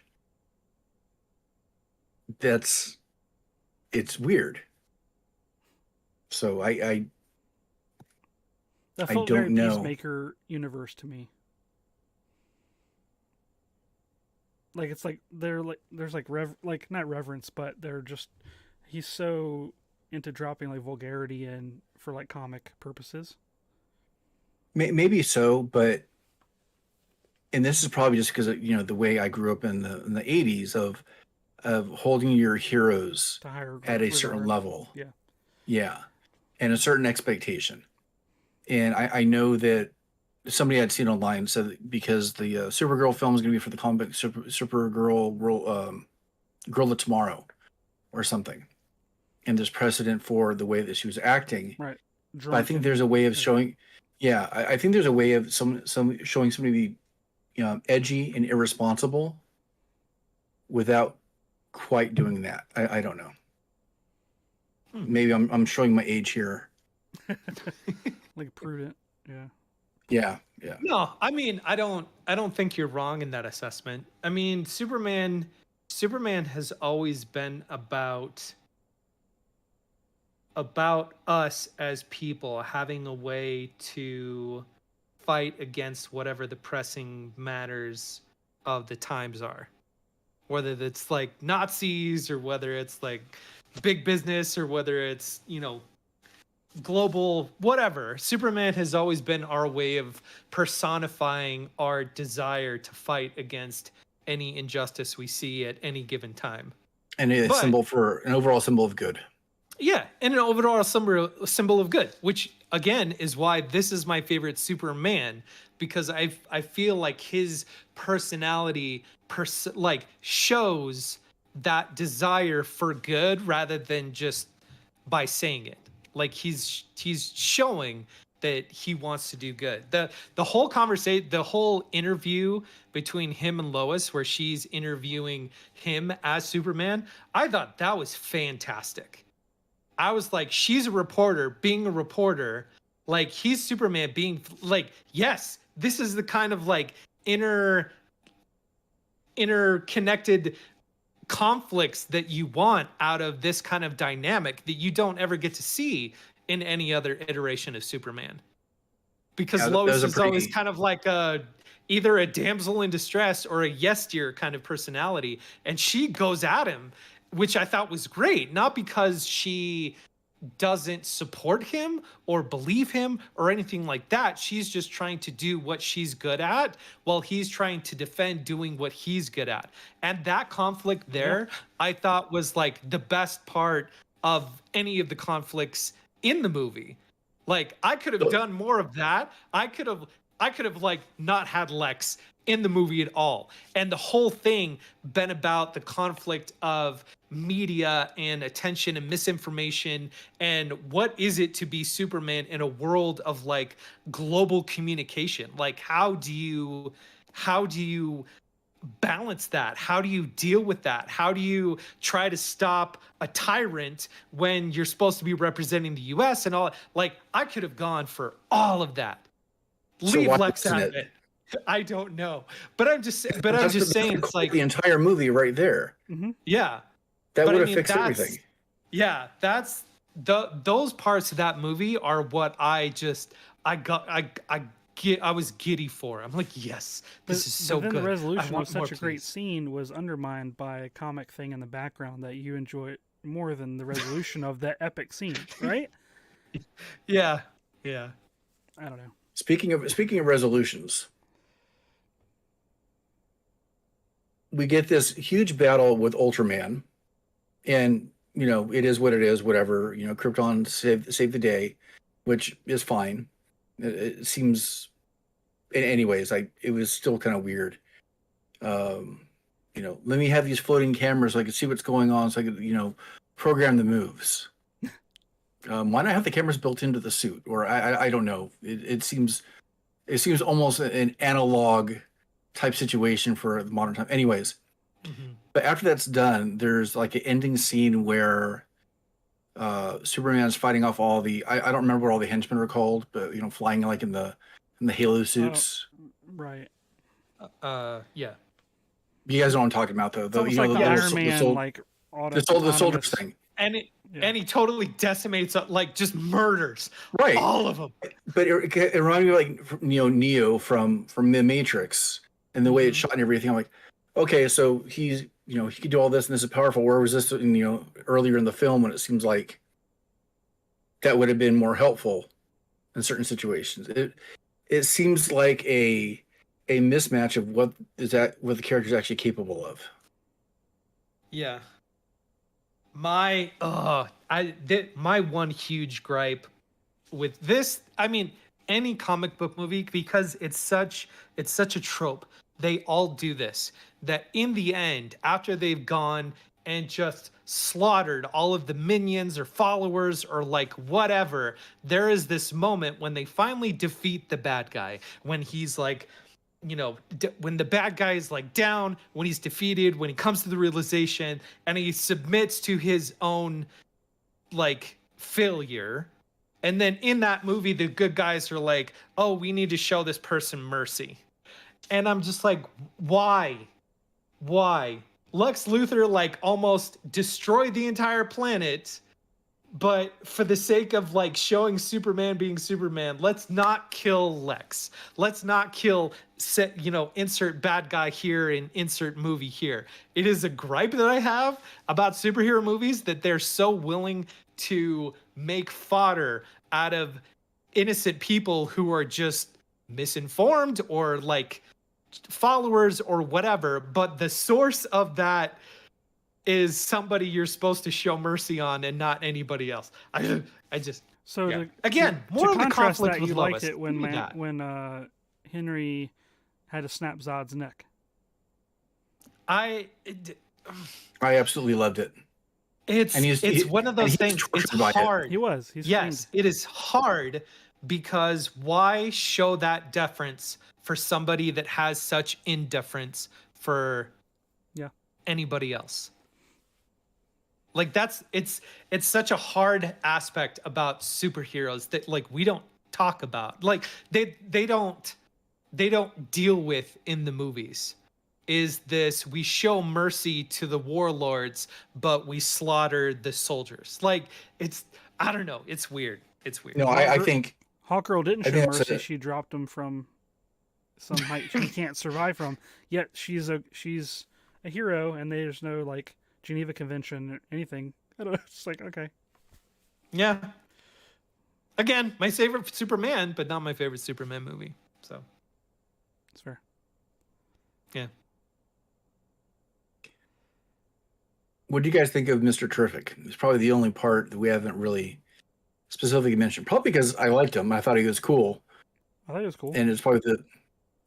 Speaker 2: It's weird. So
Speaker 1: That
Speaker 2: I
Speaker 1: felt very
Speaker 2: don't know.
Speaker 1: Peacemaker universe to me. Like it's like they're like there's like like not reverence, but they're just he's so into dropping like vulgarity and for like comic purposes.
Speaker 2: Maybe so, but and this is probably just because the way I grew up in the 80s of holding your heroes
Speaker 1: To higher
Speaker 2: at a certain
Speaker 1: regard.
Speaker 2: level.
Speaker 1: Yeah.
Speaker 2: Yeah. And a certain expectation. And I know that somebody I'd seen online said that because the Supergirl film is going to be for the comic Supergirl Girl of Tomorrow or something. And there's precedent for the way that she was acting.
Speaker 1: Right.
Speaker 2: But I think there's a way of showing, yeah, I think there's a way of some showing somebody to be edgy and irresponsible without quite doing that. I don't know. Maybe I'm showing my age here.
Speaker 1: like prudent. Yeah.
Speaker 2: Yeah, yeah.
Speaker 3: No, I mean, I don't think you're wrong in that assessment. I mean, Superman has always been about us as people having a way to fight against whatever the pressing matters of the times are. Whether it's like Nazis or whether it's like big business or whether it's, global whatever. Superman has always been our way of personifying our desire to fight against any injustice we see at any given time.
Speaker 2: And an overall symbol of good.
Speaker 3: Yeah, and an overall symbol of good, which again is why this is my favorite Superman, because I feel like his personality shows that desire for good rather than just by saying it. Like he's showing that he wants to do good. The whole conversation, the whole interview between him and Lois, where she's interviewing him as Superman, I thought that was fantastic. I was like, she's a reporter being a reporter, like he's Superman being like, yes, this is the kind of like interconnected conflicts that you want out of this kind of dynamic that you don't ever get to see in any other iteration of Superman. Because Lois is always kind of like either a damsel in distress or a yes dear kind of personality. And she goes at him, which I thought was great, not because she doesn't support him or believe him or anything like that. She's just trying to do what she's good at while he's trying to defend doing what he's good at. And that conflict there, I thought was like the best part of any of the conflicts in the movie. Like I could have done more of that. I could have like not had Lex in the movie at all. And the whole thing been about the conflict of media and attention and misinformation and what is it to be Superman in a world of like global communication? Like how do you balance that? How do you deal with that? How do you try to stop a tyrant when you're supposed to be representing the US and all? Like I could have gone for all of that. Leave Lex out of it. I don't know, but I'm just saying. It's like
Speaker 2: the entire movie right there.
Speaker 1: Mm-hmm.
Speaker 3: Yeah,
Speaker 2: that would have fixed everything.
Speaker 3: Yeah, that's those parts of that movie are what I was giddy for. I'm like, yes, this is so good.
Speaker 1: The resolution of such a great scene was undermined by a comic thing in the background that you enjoy more than the resolution of that epic scene, right?
Speaker 3: Yeah.
Speaker 1: I don't know.
Speaker 2: Speaking of resolutions, we get this huge battle with Ultraman, and it is what it is. Whatever, Krypton saved the day, which is fine. It seems, anyways, it was still kind of weird. Let me have these floating cameras so I can see what's going on, so I could, program the moves. Why not have the cameras built into the suit? Or I don't know. It seems almost an analog type situation for the modern time. Anyways, but after that's done, there's like an ending scene where Superman's fighting off all the I don't remember what all the henchmen are called, but flying like in the Halo suits.
Speaker 1: Right.
Speaker 3: Yeah.
Speaker 2: You guys know what I'm talking about, though.
Speaker 1: It's almost like the Iron Man, like
Speaker 2: the soldiers thing.
Speaker 3: And he totally decimates, like just murders all of them.
Speaker 2: But it reminded me of like Neo from the Matrix and the way it's shot and everything. I'm like, okay, so he's he could do all this and this is powerful. Where was this earlier in the film when it seems like that would have been more helpful in certain situations? It seems like a mismatch of what the character is actually capable of.
Speaker 3: Yeah. My one huge gripe with this, I mean, any comic book movie, because it's such a trope. They all do this, that in the end, after they've gone and just slaughtered all of the minions or followers or like whatever, there is this moment when they finally defeat the bad guy, when he's like, when the bad guy is like down, when he's defeated, when he comes to the realization and he submits to his own like failure. And then in that movie, the good guys are like, oh, we need to show this person mercy. And I'm just like, why? Lex Luthor like almost destroyed the entire planet, but for the sake of like showing Superman being Superman, let's not kill Lex. Let's not kill, insert bad guy here and insert movie here. It is a gripe that I have about superhero movies, that they're so willing to make fodder out of innocent people who are just misinformed or like followers or whatever. But the source of that is somebody you're supposed to show mercy on and not anybody else. I just again, more of the conflict with
Speaker 1: you
Speaker 3: Lois.
Speaker 1: Liked it when Henry had to snap Zod's neck.
Speaker 3: I
Speaker 2: absolutely loved it.
Speaker 3: It's one of those things. It's hard. It is hard, because why show that deference for somebody that has such indifference for anybody else? Like it's such a hard aspect about superheroes that like we don't talk about. Like they don't deal with in the movies. Is this, we show mercy to the warlords, but we slaughter the soldiers. Like I don't know. It's weird.
Speaker 2: No, I think
Speaker 1: Hawkgirl didn't show mercy. She dropped him from some height she can't survive from. Yet she's a hero, and there's no like Geneva Convention or anything. I don't know. It's like, okay.
Speaker 3: Yeah. Again, my favorite Superman, but not my favorite Superman movie. So.
Speaker 1: It's fair.
Speaker 3: Yeah.
Speaker 2: What do you guys think of Mr. Terrific? It's probably the only part that we haven't really specifically mentioned. Probably because I liked him. I thought he was cool.
Speaker 1: I thought he was cool.
Speaker 2: And it's probably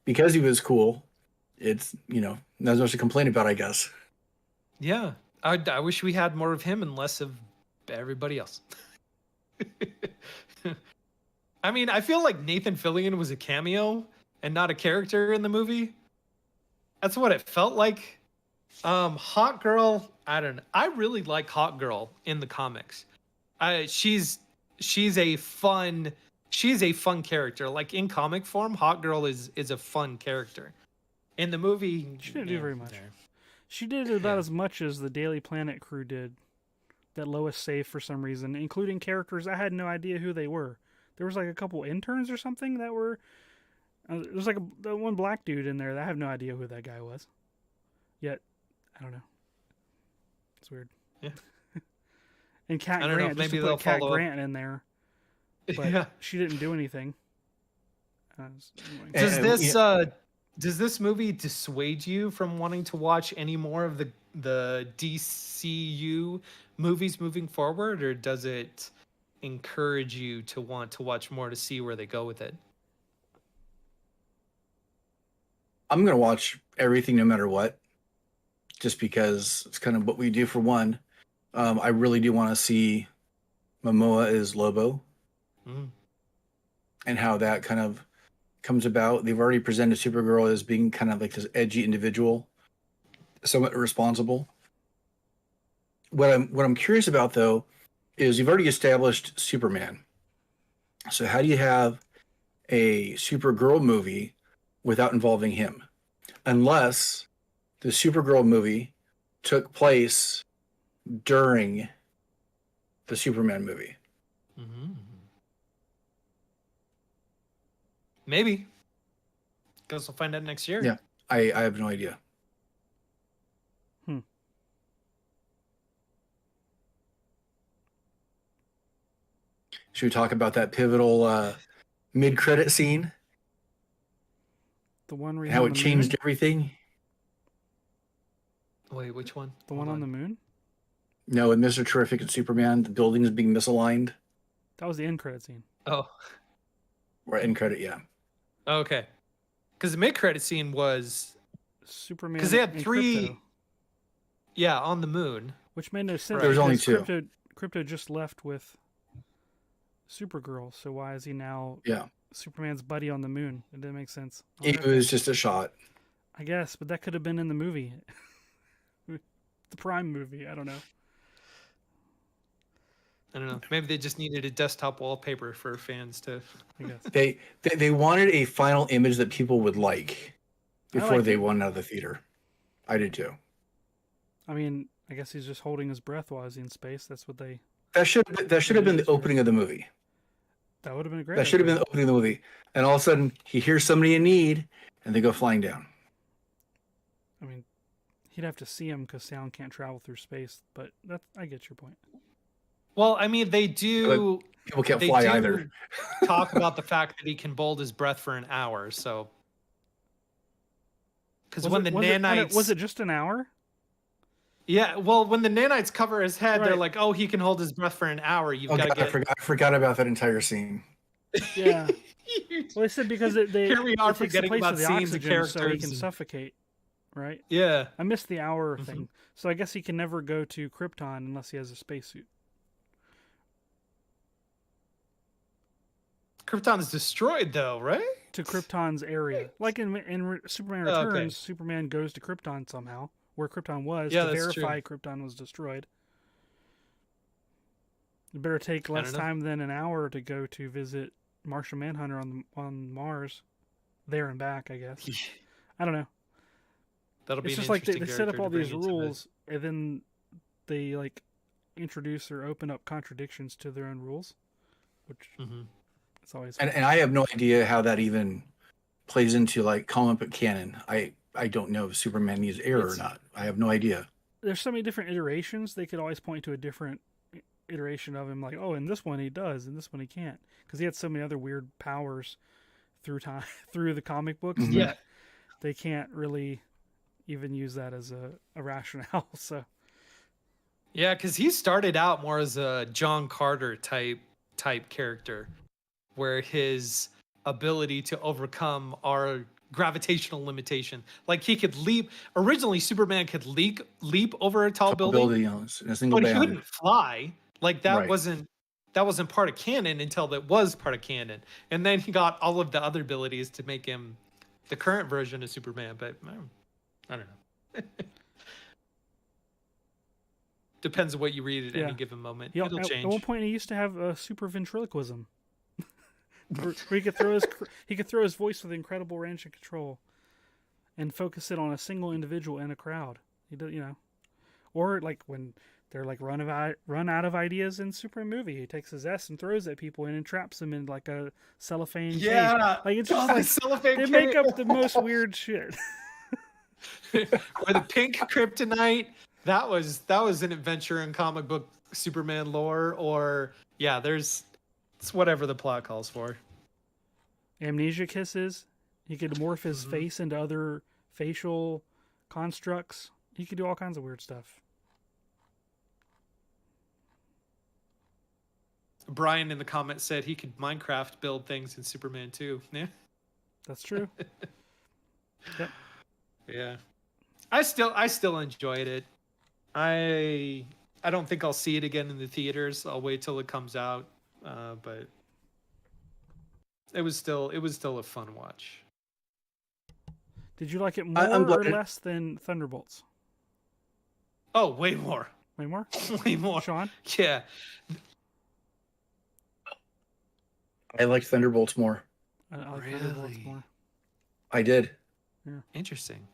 Speaker 2: because he was cool, it's, not as much to complain about, I guess.
Speaker 3: Yeah. I wish we had more of him and less of everybody else. I mean, I feel like Nathan Fillion was a cameo and not a character in the movie. That's what it felt like. Hot Girl, I don't know. I really like Hot Girl in the comics. She's a fun character. Like in comic form, Hot Girl is a fun character. In the movie,
Speaker 1: she didn't do very much. She did about as much as the Daily Planet crew did, that Lois saved for some reason, including characters I had no idea who they were. There was like a couple interns or something that were. There's like the one black dude in there that I have no idea who that guy was. Yet, I don't know. It's weird.
Speaker 3: Yeah.
Speaker 1: And Cat Grant, just to put Cat Grant in there, but she didn't do anything.
Speaker 3: Does this movie dissuade you from wanting to watch any more of the DCU movies moving forward, or does it encourage you to want to watch more to see where they go with it?
Speaker 2: I'm gonna watch everything no matter what, just because it's kind of what we do for one. I really do want to see Momoa as Lobo
Speaker 3: Mm.
Speaker 2: and how that kind of comes about. They've already presented Supergirl as being kind of like this edgy individual, somewhat irresponsible. What I'm curious about though is you've already established Superman. So how do you have a Supergirl movie without involving him? Unless the Supergirl movie took place during the Superman movie.
Speaker 3: Mm-hmm. Maybe. Guess we'll find out next year.
Speaker 2: Yeah, I have no idea. Should we talk about that pivotal mid-credit scene?
Speaker 1: The one where
Speaker 2: How it changed everything?
Speaker 3: Wait, which one?
Speaker 1: The one on the moon?
Speaker 2: No, with Mr. Terrific and Superman, the buildings being misaligned.
Speaker 1: That was the end credit scene.
Speaker 3: Oh.
Speaker 2: Or end credit, yeah.
Speaker 3: Okay. Because the mid-credit scene was
Speaker 1: Superman.
Speaker 3: because they had
Speaker 1: and
Speaker 3: three.
Speaker 1: Crypto,
Speaker 3: Yeah, on the moon.
Speaker 1: which made no sense.
Speaker 3: There was
Speaker 2: only
Speaker 1: because
Speaker 2: two.
Speaker 1: Crypto just left with Supergirl, so why is he now
Speaker 2: Yeah.
Speaker 1: Superman's buddy on the moon? It didn't make sense.
Speaker 2: It was just a shot.
Speaker 1: I guess, but that could have been in the movie. The Prime movie. I don't know.
Speaker 3: I don't know. Maybe they just needed a desktop wallpaper for fans to.
Speaker 1: I guess.
Speaker 2: They wanted a final image that people would like before
Speaker 1: like
Speaker 2: they
Speaker 1: it.
Speaker 2: went out of the theater. I did too.
Speaker 1: I mean, I guess he's just holding his breath while he's in space. That's what they.
Speaker 2: That should have been the opening of the movie.
Speaker 1: That would have been a great.
Speaker 2: That should have been
Speaker 1: idea.
Speaker 2: the opening of the movie. And all of a sudden, he hears somebody in need, and they go flying down.
Speaker 1: I mean, he'd have to see him because sound can't travel through space. But I get your point.
Speaker 3: Well, I mean, they do.
Speaker 2: People can't
Speaker 3: They
Speaker 2: fly
Speaker 3: do
Speaker 2: either.
Speaker 3: talk about the fact that he can hold his breath for an hour. So. Because when the nanites.
Speaker 1: Was it just an hour?
Speaker 3: Yeah, well, when the nanites cover his head, they're
Speaker 1: Right.
Speaker 3: like, "Oh, he can hold his breath for an hour." You've
Speaker 2: Oh,
Speaker 3: got to
Speaker 2: God,
Speaker 3: get.
Speaker 2: I forgot about that entire scene.
Speaker 1: Yeah. Well, they said because they
Speaker 3: Here we are
Speaker 1: it takes the
Speaker 3: forgetting
Speaker 1: place
Speaker 3: about
Speaker 1: of the
Speaker 3: scenes and
Speaker 1: oxygen, so he
Speaker 3: characters
Speaker 1: can
Speaker 3: and-
Speaker 1: suffocate. Right.
Speaker 3: Yeah.
Speaker 1: I missed the hour thing, so I guess he can never go to Krypton unless he has a spacesuit.
Speaker 3: Krypton's destroyed, though, right?
Speaker 1: To Krypton's area, like in Superman
Speaker 3: Oh,
Speaker 1: Returns,
Speaker 3: okay.
Speaker 1: Superman goes to Krypton somehow, where Krypton was,
Speaker 3: Yeah,
Speaker 1: to
Speaker 3: that's
Speaker 1: verify Krypton was destroyed. It better take less
Speaker 3: know.
Speaker 1: time than an hour to go to visit Martian Manhunter on Mars, there and back. I guess. I don't know.
Speaker 3: That'll be
Speaker 1: It's
Speaker 3: an
Speaker 1: just like they
Speaker 3: interesting
Speaker 1: set up
Speaker 3: character
Speaker 1: all
Speaker 3: to
Speaker 1: these
Speaker 3: bring into the-
Speaker 1: rules, and then they like introduce or open up contradictions to their own rules, which
Speaker 3: Mhm.
Speaker 1: it's always.
Speaker 2: And I have no idea how that even plays into like comic book canon. I don't know if Superman needs air or
Speaker 3: It's-
Speaker 2: not. I have no idea.
Speaker 1: There's so many different iterations. They could always point to a different iteration of him, like, oh, in this one he does, in this one he can't, because he had so many other weird powers through time through the comic books.
Speaker 2: Mhm.
Speaker 1: that
Speaker 3: Yeah.
Speaker 1: they can't really even use that as a rationale. So
Speaker 3: Yeah, because he started out more as a John Carter type character, where his ability to overcome our gravitational limitation, like he could leap. Originally, Superman could leap over a tall building,
Speaker 2: Ability in a single
Speaker 3: but he
Speaker 2: bound.
Speaker 3: couldn't fly. Like that
Speaker 2: Right.
Speaker 3: wasn't part of canon until that was part of canon, and then he got all of the other abilities to make him the current version of Superman. But I don't know. Depends on what you read at
Speaker 1: Yeah.
Speaker 3: any given moment.
Speaker 1: he,
Speaker 3: It'll
Speaker 1: at
Speaker 3: change.
Speaker 1: one point he used to have a super ventriloquism, where he could throw his voice with incredible range and control, and focus it on a single individual in a crowd. He did, or like when they're like run out of ideas in Superman movie, he takes his S and throws at people and entraps them in like a cellophane case. Like it's just
Speaker 3: God, the
Speaker 1: like,
Speaker 3: cellophane
Speaker 1: they make
Speaker 3: case.
Speaker 1: up the most weird shit.
Speaker 3: Or the pink kryptonite. That was an adventure in comic book Superman lore. Or yeah, it's whatever the plot calls for.
Speaker 1: Amnesia kisses. He could morph his face into other facial constructs. He could do all kinds of weird stuff.
Speaker 3: Brian in the comments said he could Minecraft build things in Superman too. Yeah.
Speaker 1: That's true. Yep.
Speaker 3: Yeah. I still enjoyed it. I don't think I'll see it again in the theaters. I'll wait till it comes out. But it was still a fun watch.
Speaker 1: Did you like it
Speaker 2: I'm
Speaker 1: more or
Speaker 2: glad
Speaker 1: less than Thunderbolts?
Speaker 3: Oh, way more.
Speaker 1: Way more?
Speaker 3: Way more.
Speaker 1: Sean?
Speaker 3: Yeah.
Speaker 2: I liked Thunderbolts more.
Speaker 1: I like Thunderbolts
Speaker 3: Really?
Speaker 1: more.
Speaker 2: I did.
Speaker 3: Interesting.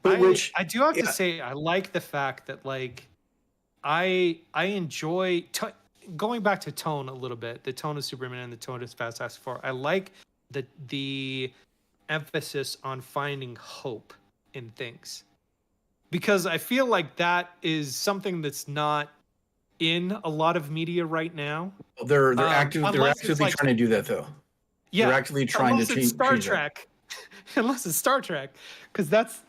Speaker 2: But
Speaker 3: I do have to say I like the fact that like I enjoy going back to tone a little bit, the tone of Superman and the tone of Fantastic Four. I like the emphasis on finding hope in things, because I feel like that is something that's not in a lot of media right now.
Speaker 2: They're active. They're
Speaker 3: Unless it's
Speaker 2: actively
Speaker 3: like,
Speaker 2: trying to do that, though.
Speaker 3: yeah,
Speaker 2: They're actively trying
Speaker 3: unless
Speaker 2: to
Speaker 3: it's
Speaker 2: change.
Speaker 3: Star
Speaker 2: change that.
Speaker 3: Trek, unless it's Star Trek, because that's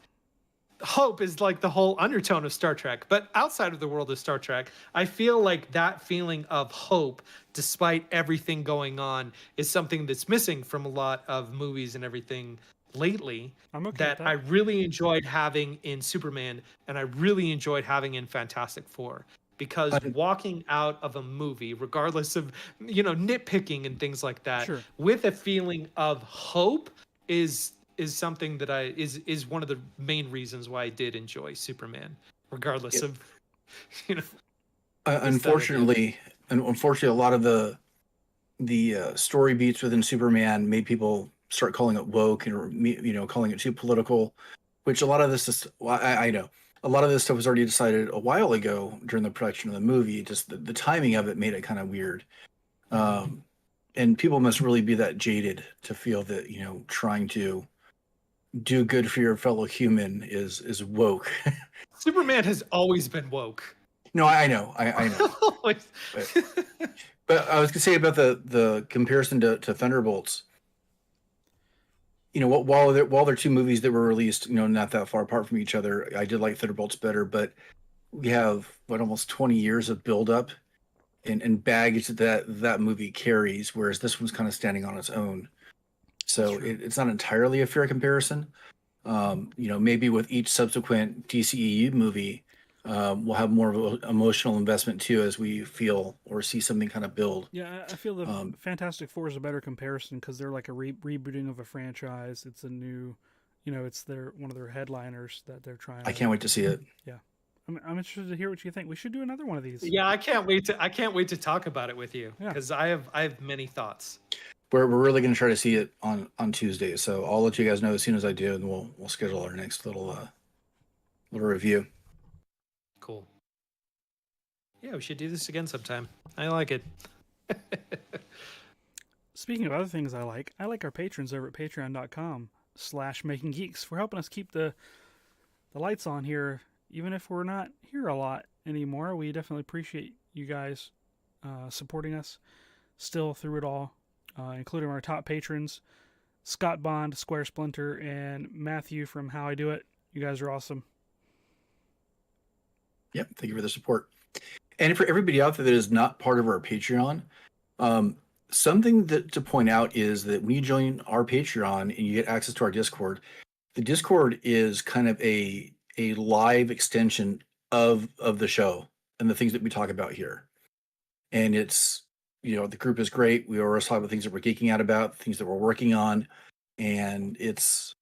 Speaker 3: hope is like the whole undertone of Star Trek. But outside of the world of Star Trek, I feel like that feeling of hope, despite everything going on, is something that's missing from a lot of movies and everything lately.
Speaker 1: I'm okay
Speaker 3: That
Speaker 1: with
Speaker 3: I
Speaker 1: that.
Speaker 3: really enjoyed having in Superman, and I really enjoyed having in Fantastic Four. Because walking out of a movie, regardless of nitpicking and things like that,
Speaker 1: Sure.
Speaker 3: with a feeling of hope is something that is one of the main reasons why I did enjoy Superman, regardless of
Speaker 2: Unfortunately, a lot of the story beats within Superman made people start calling it woke and calling it too political, which a lot of this is. Well, I know a lot of this stuff was already decided a while ago during the production of the movie. Just the timing of it made it kind of weird. And people must really be that jaded to feel that trying to do good for your fellow human is woke.
Speaker 3: Superman has always been woke.
Speaker 2: No, I know, I know.
Speaker 3: Always.
Speaker 2: But I was gonna say about the comparison to Thunderbolts. While they're two movies that were released, not that far apart from each other, I did like Thunderbolts better. But we have almost 20 years of buildup and baggage that movie carries, whereas this one's kind of standing on its own. So it's not entirely a fair comparison. Maybe with each subsequent DCEU movie, we'll have more of an emotional investment too as we feel or see something kind of build.
Speaker 1: Yeah, I feel the Fantastic Four is a better comparison because they're like a rebooting of a franchise. It's a new, it's one of their headliners that they're trying.
Speaker 2: I can't wait to see it.
Speaker 1: Yeah, I'm interested to hear what you think. We should do another one of these.
Speaker 3: Yeah, I can't wait to talk about it with you because I have many thoughts.
Speaker 2: We're really going to try to see it on Tuesday, so I'll let you guys know as soon as I do, and we'll schedule our next little review.
Speaker 3: Cool. Yeah, we should do this again sometime. I like it.
Speaker 1: Speaking of other things I like our patrons over at patreon.com/makinggeeks for helping us keep the lights on here, even if we're not here a lot anymore. We definitely appreciate you guys supporting us still through it all, including our top patrons, Scott Bond, Square Splinter, and Matthew from How I Do It. You guys are awesome.
Speaker 2: Yep, thank you for the support. And for everybody out there that is not part of our Patreon, something to point out is that when you join our Patreon and you get access to our Discord, the Discord is kind of a live extension of the show and the things that we talk about here. And it's, the group is great. We always talk about things that we're geeking out about, things that we're working on. And it's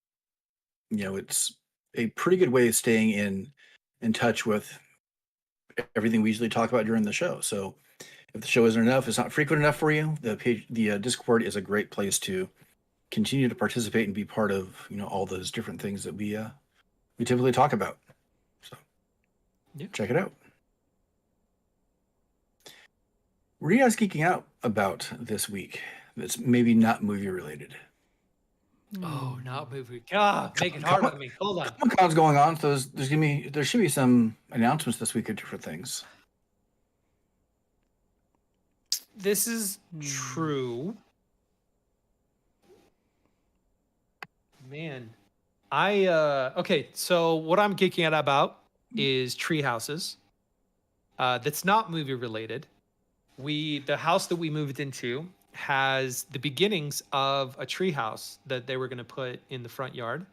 Speaker 2: a pretty good way of staying in touch with everything we usually talk about during the show. So if the show isn't enough, it's not frequent enough for you, the Discord is a great place to continue to participate and be part of, all those different things that we typically talk about. So check it out. What are you guys geeking out about this week that's maybe not movie related?
Speaker 3: Oh, not movie. God, make it hard on me. Hold on.
Speaker 2: Comic-Con's going on, so there should be some announcements this week of different things.
Speaker 3: This is true. Man. Okay, so what I'm geeking out about is tree houses. That's not movie related. The house that we moved into has the beginnings of a tree house that they were going to put in the front yard.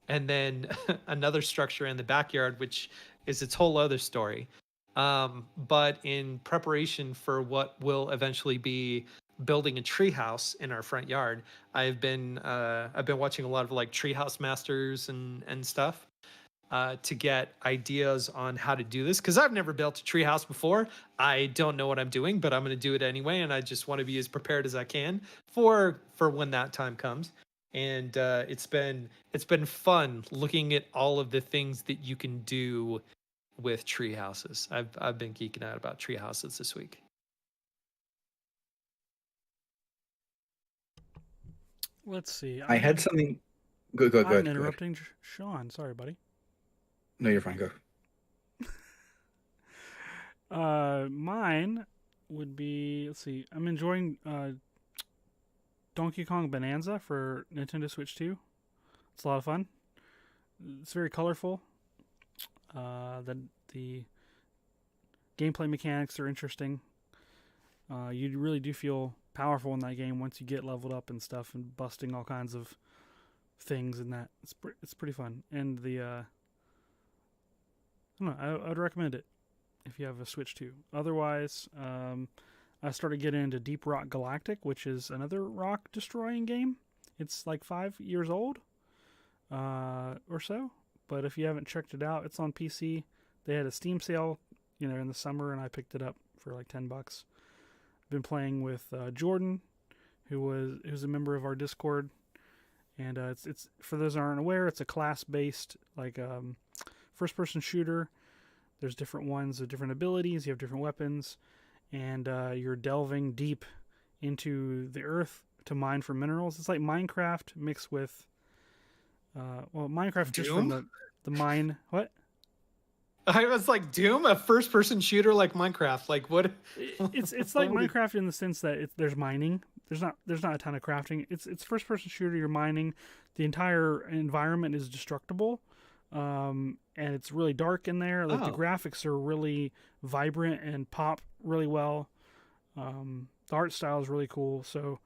Speaker 3: and then another structure in the backyard, which is its whole other story. But in preparation for what will eventually be building a treehouse in our front yard, I've been watching a lot of like treehouse masters and stuff to get ideas on how to do this, because I've never built a treehouse before. I don't know what I'm doing, but I'm going to do it anyway, and I just want to be as prepared as I can for when that time comes. And it's been fun looking at all of the things that you can do with tree houses. I've been geeking out about tree houses this week.
Speaker 1: Let's see.
Speaker 2: I had something. Go
Speaker 1: I'm
Speaker 2: ahead.
Speaker 1: interrupting Sean. Sorry, buddy.
Speaker 2: No, you're fine. Go.
Speaker 1: Mine would be, let's see. I'm enjoying Donkey Kong Bonanza for Nintendo Switch 2. It's a lot of fun. It's very colorful. The gameplay mechanics are interesting. You really do feel powerful in that game once you get leveled up and stuff, and busting all kinds of things in that. It's pretty fun. And I don't know, I'd recommend it if you have a Switch 2. Otherwise, I started getting into Deep Rock Galactic, which is another rock destroying game. It's like 5 years old or so. But if you haven't checked it out, it's on PC. They had a Steam sale, in the summer, and I picked it up for like $10. I've been playing with Jordan, who's a member of our Discord, and it's for those who aren't aware, it's a class-based like first-person shooter. There's different ones with different abilities. You have different weapons, and you're delving deep into the earth to mine for minerals. It's like Minecraft mixed with Minecraft just from the mine. What?
Speaker 3: I was like, Doom, a first-person shooter like Minecraft. Like, what?
Speaker 1: It's like Minecraft in the sense that there's mining. There's not a ton of crafting. It's first-person shooter. You're mining. The entire environment is destructible, and it's really dark in there. Like the graphics are really vibrant and pop really well. The art style is really cool. So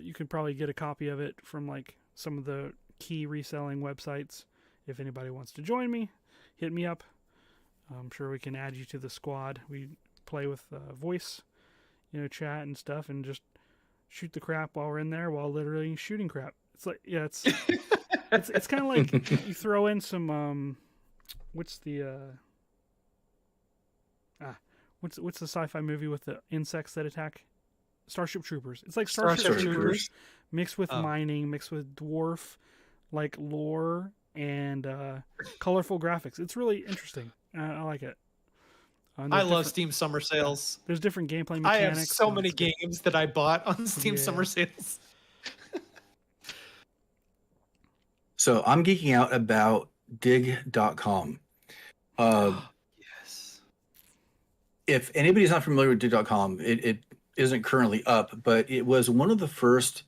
Speaker 1: you could probably get a copy of it from like some of the key reselling websites. If anybody wants to join me, hit me up. I'm sure we can add you to the squad. We play with voice, chat and stuff, and just shoot the crap while we're in there, while literally shooting crap. It's like, yeah, it's it's kind of like you throw in some what's the sci-fi movie with the insects that attack? Starship Troopers. It's like Starship Troopers mixed with mining, mixed with dwarf like lore and colorful graphics. It's really interesting. I like it.
Speaker 3: I love Steam Summer Sales.
Speaker 1: There's different gameplay mechanics.
Speaker 3: I have so many games that I bought on Steam Summer Sales.
Speaker 2: So I'm geeking out about dig.com.
Speaker 3: Yes.
Speaker 2: If anybody's not familiar with dig.com, it isn't currently up, but it was one of the first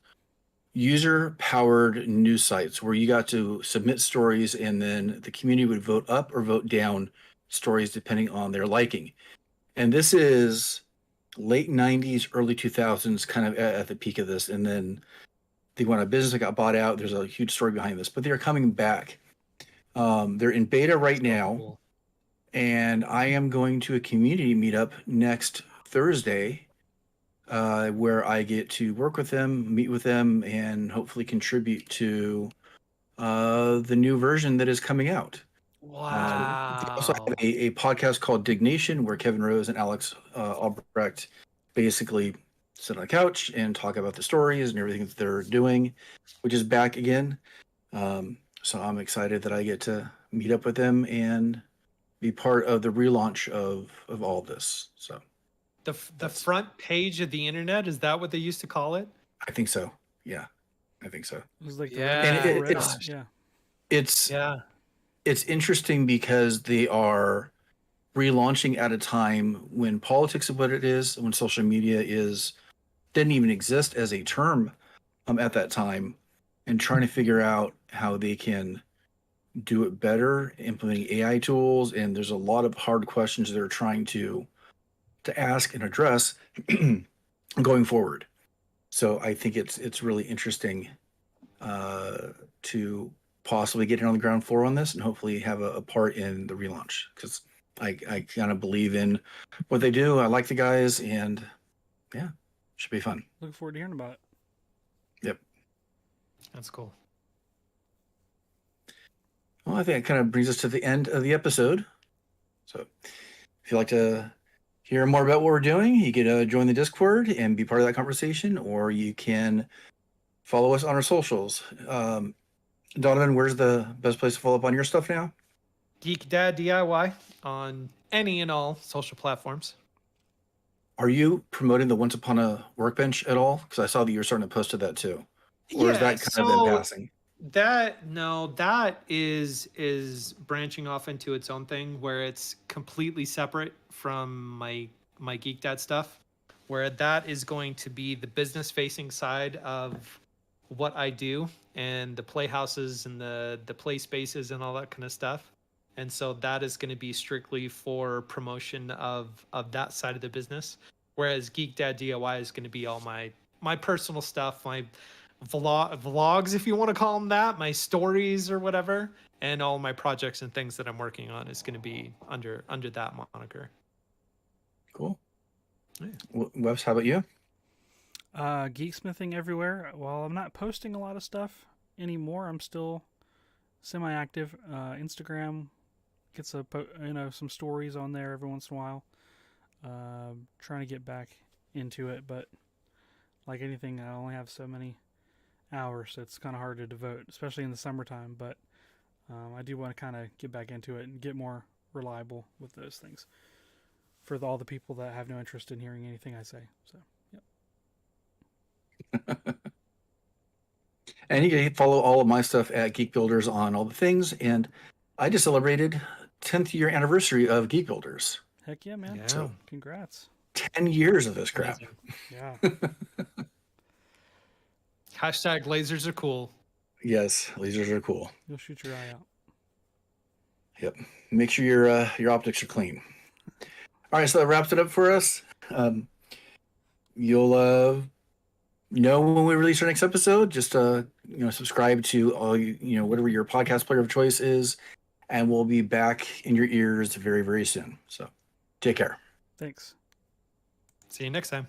Speaker 2: user-powered news sites where you got to submit stories and then the community would vote up or vote down stories depending on their liking. And this is late 90s, early 2000s, kind of at the peak of this. And then they went out of business, it got bought out. There's a huge story behind this, but they're coming back. They're in beta right now. Cool. And I am going to a community meetup next Thursday where I get to work with them, meet with them, and hopefully contribute to the new version that is coming out.
Speaker 3: Wow.
Speaker 2: They also have a podcast called Dignation where Kevin Rose and Alex Albrecht basically sit on the couch and talk about the stories and everything that they're doing, which is back again. So I'm excited that I get to meet up with them and be part of the relaunch of all this. So
Speaker 3: the front page of the internet, is that what they used to call it?
Speaker 2: I think so. Yeah, I think so.
Speaker 1: It was like
Speaker 2: it's interesting because they are relaunching at a time when politics is what it is, when social media didn't even exist as a term at that time, and trying to figure out how they can do it better, implementing AI tools, and there's a lot of hard questions they're trying to ask and address going forward. So I think it's really interesting to possibly get in on the ground floor on this and hopefully have a part in the relaunch, because I kind of believe in what they do. I like the guys, and yeah, should be fun.
Speaker 1: Looking forward to hearing about it.
Speaker 2: Yep.
Speaker 3: That's cool.
Speaker 2: Well, I think it kind of brings us to the end of the episode. So if you'd like to hear more about what we're doing, you could join the Discord and be part of that conversation, or you can follow us on our socials. Donovan, where's the best place to follow up on your stuff now?
Speaker 3: Geek Dad DIY on any and all social platforms.
Speaker 2: Are you promoting the Once Upon a Workbench at all? Because I saw that you were starting to post to that too. Or is that kind of in passing?
Speaker 3: That is branching off into its own thing, where it's completely separate from my Geek Dad stuff, where that is going to be the business facing side of what I do, and the playhouses and the play spaces and all that kind of stuff. And so that is going to be strictly for promotion of that side of the business, whereas Geek Dad DIY is going to be all my personal stuff, my vlogs, if you want to call them that, my stories or whatever, and all my projects and things that I'm working on is going to be under that moniker.
Speaker 2: Cool.
Speaker 3: Yeah.
Speaker 2: Webs, how about you?
Speaker 1: Geeksmithing everywhere. While I'm not posting a lot of stuff anymore, I'm still semi-active. Instagram gets some stories on there every once in a while. Trying to get back into it, but like anything, I only have so many hours, so it's kind of hard to devote, especially in the summertime. But I do want to kind of get back into it and get more reliable with those things for all the people that have no interest in hearing anything I say. So.
Speaker 2: And you can follow all of my stuff at Geek Builders on all the things. And I just celebrated 10th year anniversary of Geek Builders.
Speaker 1: Heck yeah, man.
Speaker 3: Yeah.
Speaker 1: So, congrats.
Speaker 2: 10 years of this crap.
Speaker 3: Amazing.
Speaker 1: Yeah.
Speaker 3: Hashtag lasers are cool.
Speaker 2: Yes, lasers are cool.
Speaker 1: You'll shoot your eye out.
Speaker 2: Yep. Make sure your optics are clean. All right, so that wraps it up for us. You'll know when we release our next episode. Just subscribe to all whatever your podcast player of choice is, and we'll be back in your ears very, very soon. So take care.
Speaker 1: Thanks.
Speaker 3: See you next time.